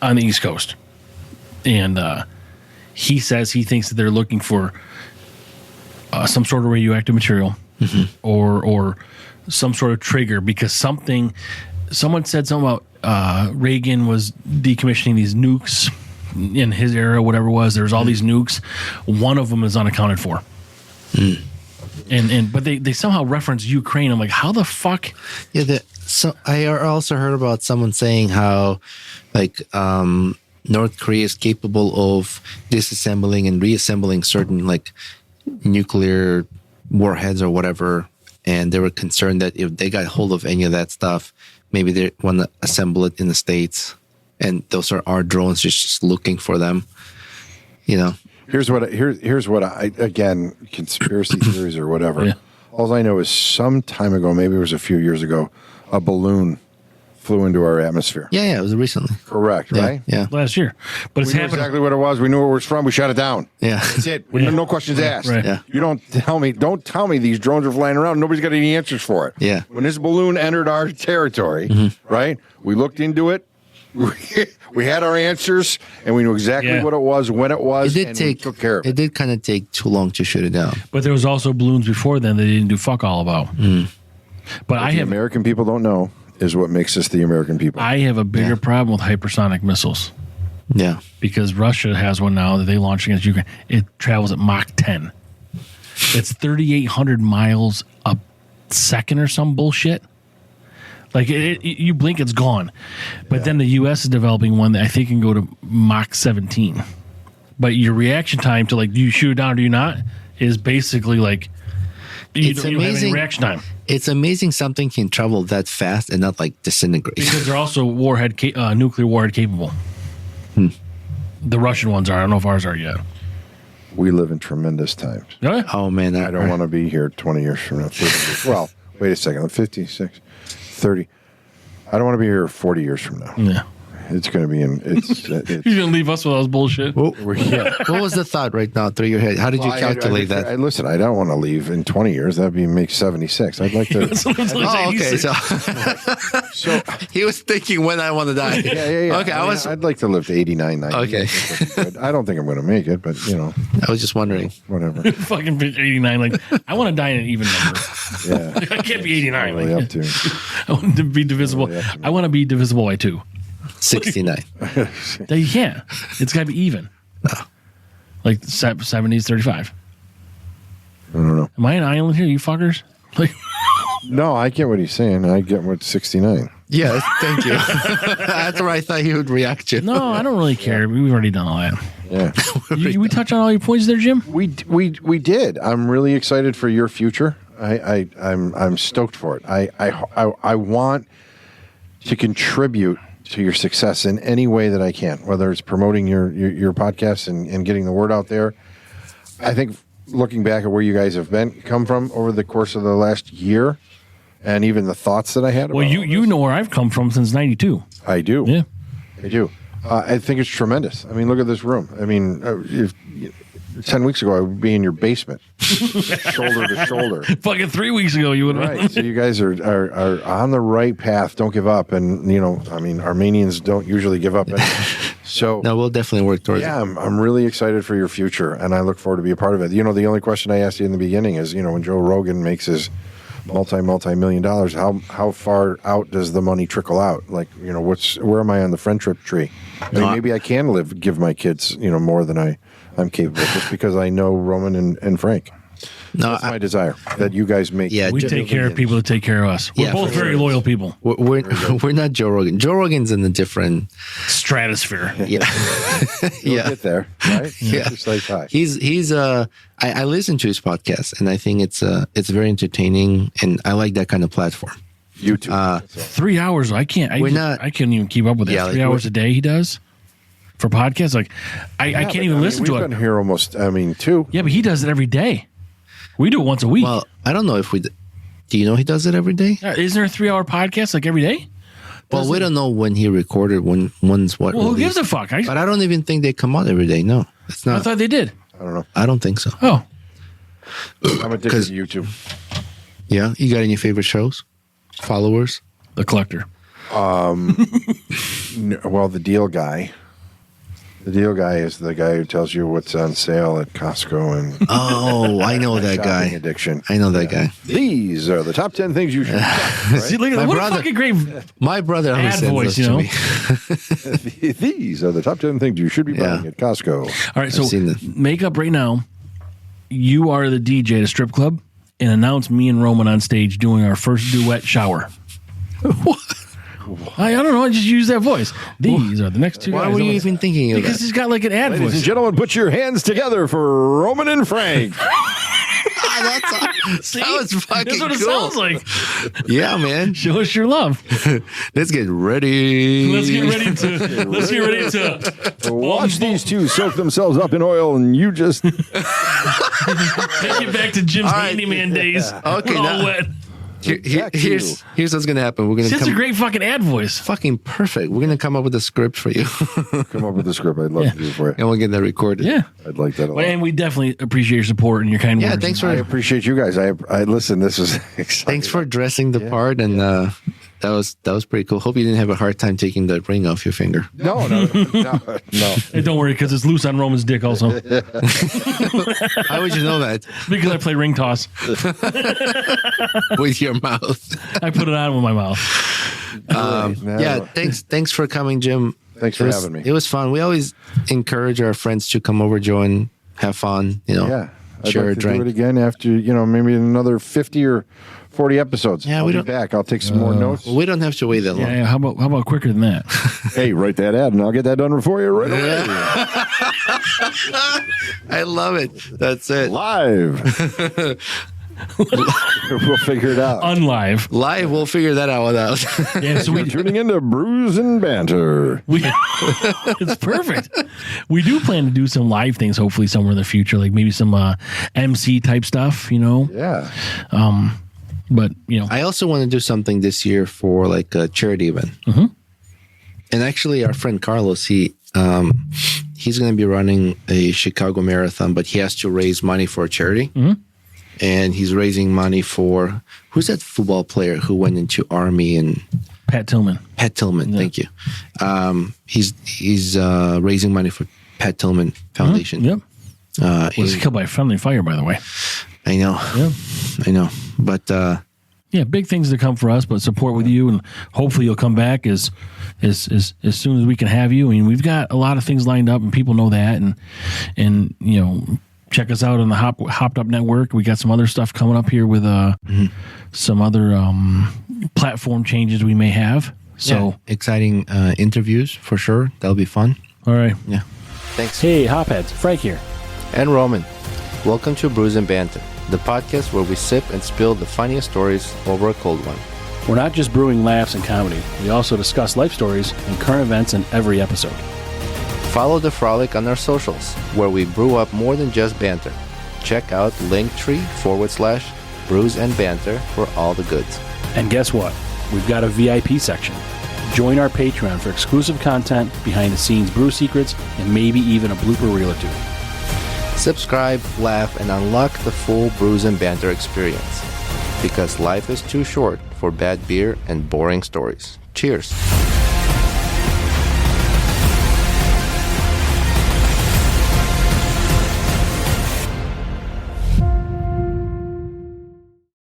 S5: on the East Coast. And he says he thinks that they're looking for some sort of radioactive material, or some sort of trigger, because someone said something about Reagan was decommissioning these nukes in his era, whatever it was. There's all these nukes. One of them is unaccounted for. But they somehow reference Ukraine. I'm like, how the fuck?
S2: Yeah. So I also heard about someone saying how, like, North Korea is capable of disassembling and reassembling certain like nuclear warheads or whatever. And they were concerned that if they got hold of any of that stuff, maybe they want to assemble it in the States. And those are our drones just looking for them,
S4: Here's what I again, conspiracy theories or whatever.
S5: Yeah.
S4: All I know is some time ago, maybe it was a few years ago, a balloon flew into our atmosphere.
S2: Yeah, it was recently.
S4: Correct, right?
S2: Yeah.
S5: Last year. But it's
S4: We knew
S5: happening.
S4: exactly what it was. We knew where it was from. We shut it down.
S2: Yeah.
S4: That's it. No questions asked.
S5: Right.
S2: Yeah.
S4: You don't tell me these drones are flying around. Nobody's got any answers for it.
S2: Yeah.
S4: When this balloon entered our territory, right? We looked into it. We had our answers, and we knew exactly what it was, when it was, and we took care of it.
S2: It did kind of take too long to shoot it down.
S5: But there was also balloons before then they didn't do fuck all about. But I
S4: The
S5: have
S4: American people don't know is what makes us the American people.
S5: I have a bigger problem with hypersonic missiles.
S2: Yeah.
S5: Because Russia has one now that they launched against Ukraine. It travels at Mach 10. It's 3,800 miles a second or some bullshit. Like you blink, it's gone. But then the U.S. is developing one that I think can go to Mach 17. But your reaction time to like, do you shoot it down or do you not, is basically like you don't have any reaction time.
S2: It's amazing something can travel that fast and not like disintegrate.
S5: Because they're also nuclear warhead capable. The Russian ones are. I don't know if ours are yet.
S4: We live in tremendous times.
S5: Oh, yeah.
S2: Oh man,
S4: I don't want to be here 20 years from now. 30 years. Well, wait a second. 56, 30. I don't want to be here 40 years from now.
S5: Yeah.
S4: It's going to be it's
S5: You're going to leave us with all this bullshit?
S2: What was the thought right now through your head? How did you calculate that?
S4: Listen, I don't want to leave in 20 years. That'd be make 76. I'd like to.
S2: Oh, okay. So he was thinking when I want to die.
S4: Yeah.
S2: Okay,
S4: I'd like to live to 89, 90.
S2: Okay.
S4: I don't think I'm going to make it, but
S2: I was just wondering.
S4: Whatever.
S5: Fucking 89. Like, I want to die in an even number.
S4: Yeah.
S5: I can't be 89.
S4: Really up to.
S5: I want to be divisible. I want to be divisible by 2.
S2: 69.
S5: You can't. It's got to be even.
S2: No.
S5: Like 70s, 35.
S4: I don't know.
S5: Am I an island here, you fuckers? Like,
S4: no, I get what he's saying. I get what 69.
S2: Yes, thank you. That's where I thought he would react to.
S5: no, I don't really care. We've already done all that.
S4: Yeah.
S5: We touch on all your points there, Jim?
S4: We did. I'm really excited for your future. I'm stoked for it. I want to contribute to your success in any way that I can, whether it's promoting your podcast and getting the word out there. I think looking back at where you guys have come from over the course of the last year, and even the thoughts that I had.
S5: Well, you know where I've come from since '92.
S4: I do.
S5: Yeah,
S4: I do. I think it's tremendous. I mean, look at this room. I mean, if 10 weeks ago I would be in your basement, shoulder to shoulder.
S5: Fucking 3 weeks ago you would have.
S4: Right. So you guys are on the right path. Don't give up. And I mean, Armenians don't usually give up. So
S2: no, we'll definitely work towards it.
S4: Yeah, I'm really excited for your future, and I look forward to be a part of it. The only question I asked you in the beginning is, when Joe Rogan makes his multi-million dollars, how far out does the money trickle out? Like, where am I on the friendship tree? I mean, maybe I can give my kids, more than I'm capable, just because I know Roman and Frank.
S2: No,
S4: that's my desire, that you guys make.
S2: Yeah,
S5: we take care of people that take care of us. We're both very loyal people.
S2: We're not Joe Rogan. Joe Rogan's in a different
S5: stratosphere.
S2: Yeah,
S4: You'll get there, right?
S2: Yeah,
S4: just like hi.
S2: He's I listen to his podcast, and I think it's very entertaining, and I like that kind of platform.
S4: YouTube,
S5: 3 hours. I can't even keep up with that.
S2: Yeah,
S5: 3 hours a day he does for podcasts. Like I can't even listen to it.
S4: We've been here almost. 2.
S5: Yeah, but he does it every day. We do it once a week.
S2: Well, I don't know if do you know he does it every day?
S5: Isn't there a 3 hour podcast like every day?
S2: Well, we don't know when he recorded, one's what.
S5: Well, who gives a fuck?
S2: But I don't even think they come out every day. No, it's not.
S5: I thought they did.
S4: I don't know.
S2: I don't think so.
S5: Oh.
S4: I'm addicted to YouTube.
S2: Yeah? You got any favorite shows? Followers?
S5: The Collector.
S4: Well, the Deal Guy. The Deal Guy is the guy who tells you what's on sale at Costco and.
S2: Oh, I know that guy.
S4: Addiction.
S2: I know that guy.
S4: These are the top 10 things you should. Right?
S5: See, look at that. What a fucking great
S2: my brother always
S5: ad
S2: sends
S5: voice,
S2: those
S5: to
S2: me.
S4: These are the top 10 things you should be buying at Costco.
S5: All right, so make up right now. You are the DJ at a strip club, and announce me and Roman on stage doing our first duet shower.
S2: What?
S5: I don't know. I just use that voice. These are the next two
S2: Why
S5: guys.
S2: were you even thinking of
S5: Because
S2: that?
S5: he's got like an ad
S4: Ladies
S5: voice.
S4: and gentlemen, put your hands together for Roman and Frank.
S5: See?
S2: That was fucking
S5: That's what it
S2: cool.
S5: sounds like.
S2: Yeah, man.
S5: Show us your love.
S2: Let's get ready.
S5: Let's get ready to
S4: Watch these two soak themselves up in oil, and you just.
S5: take it back to Jim's handyman days.
S2: Okay,
S5: We're all
S2: now-
S5: wet.
S2: Here's what's gonna happen. We're gonna
S5: That's a great fucking ad voice.
S2: fucking perfect. We're gonna come up with a script for you,
S4: Come up with a script. I'd love to do it for you.
S2: and we'll get that recorded.
S5: Yeah.
S4: I'd like that a lot.
S5: And we definitely appreciate your support and your kind
S2: Yeah,
S5: words.
S2: thanks
S4: I
S2: for
S4: appreciate you guys. I listen. This is exciting.
S2: thanks for dressing the part, and that was pretty cool. Hope you didn't have a hard time taking the ring off your finger.
S4: No.
S5: Hey, don't worry, because it's loose on Roman's dick also.
S2: How would you know that?
S5: Because I play ring toss.
S2: With your mouth.
S5: I put it on with my mouth.
S2: Yeah, thanks for coming, Jim.
S4: Thanks for having me.
S2: It was fun. We always encourage our friends to come over, join, have fun.
S4: Yeah. I'd
S2: share a
S4: like to
S2: drink.
S4: do it again after, maybe another 50 or 40 episodes.
S2: Yeah,
S4: I'll
S2: we
S4: be
S2: don't-
S4: back. I'll take some more notes.
S2: We don't have to wait that long.
S5: Yeah, how about quicker than that?
S4: Hey, write that ad and I'll get that done for you right away.
S2: I love it. That's it.
S4: Live. We'll figure it out.
S5: Unlive.
S2: Live, we'll figure that out.
S5: Yeah, so
S4: You're tuning into Brews and Banter.
S5: it's perfect. We do plan to do some live things, hopefully somewhere in the future, like maybe some MC type stuff,
S4: Yeah.
S5: But
S2: I also want to do something this year for like a charity event.
S5: Mhm.
S2: And actually, our friend Carlos, he's going to be running a Chicago Marathon, but he has to raise money for a charity.
S5: Mhm.
S2: And he's raising money for who's that football player who went into Army and
S5: Pat Tillman.
S2: Pat Tillman. Thank you. He's raising money for Pat Tillman Foundation.
S5: Yep. Was
S2: and-
S5: killed by friendly fire, by the way.
S2: I know.
S5: Yeah.
S2: I know. But
S5: Yeah, big things to come for us, but support with you, and hopefully you'll come back as soon as we can have you. I mean, we've got a lot of things lined up, and people know that, and check us out on the Hopped Up Network. We got some other stuff coming up here with some other platform changes we may have. So
S2: yeah, exciting interviews for sure. That'll be fun.
S5: all right.
S2: Yeah. Thanks.
S6: Hey, Hopheads, Frank here.
S2: And Roman. Welcome to Brews and Banter, the podcast where we sip and spill the funniest stories over a cold one.
S6: We're not just brewing laughs and comedy. We also discuss life stories and current events in every episode.
S2: Follow the frolic on our socials, where we brew up more than just banter. Check out Linktree/Brews and Banter for all the goods.
S6: And guess what? We've got a VIP section. Join our Patreon for exclusive content, behind-the-scenes brew secrets, and maybe even a blooper reel or two.
S2: Subscribe, laugh, and unlock the full Brews and Banter experience. Because life is too short for bad beer and boring stories. Cheers.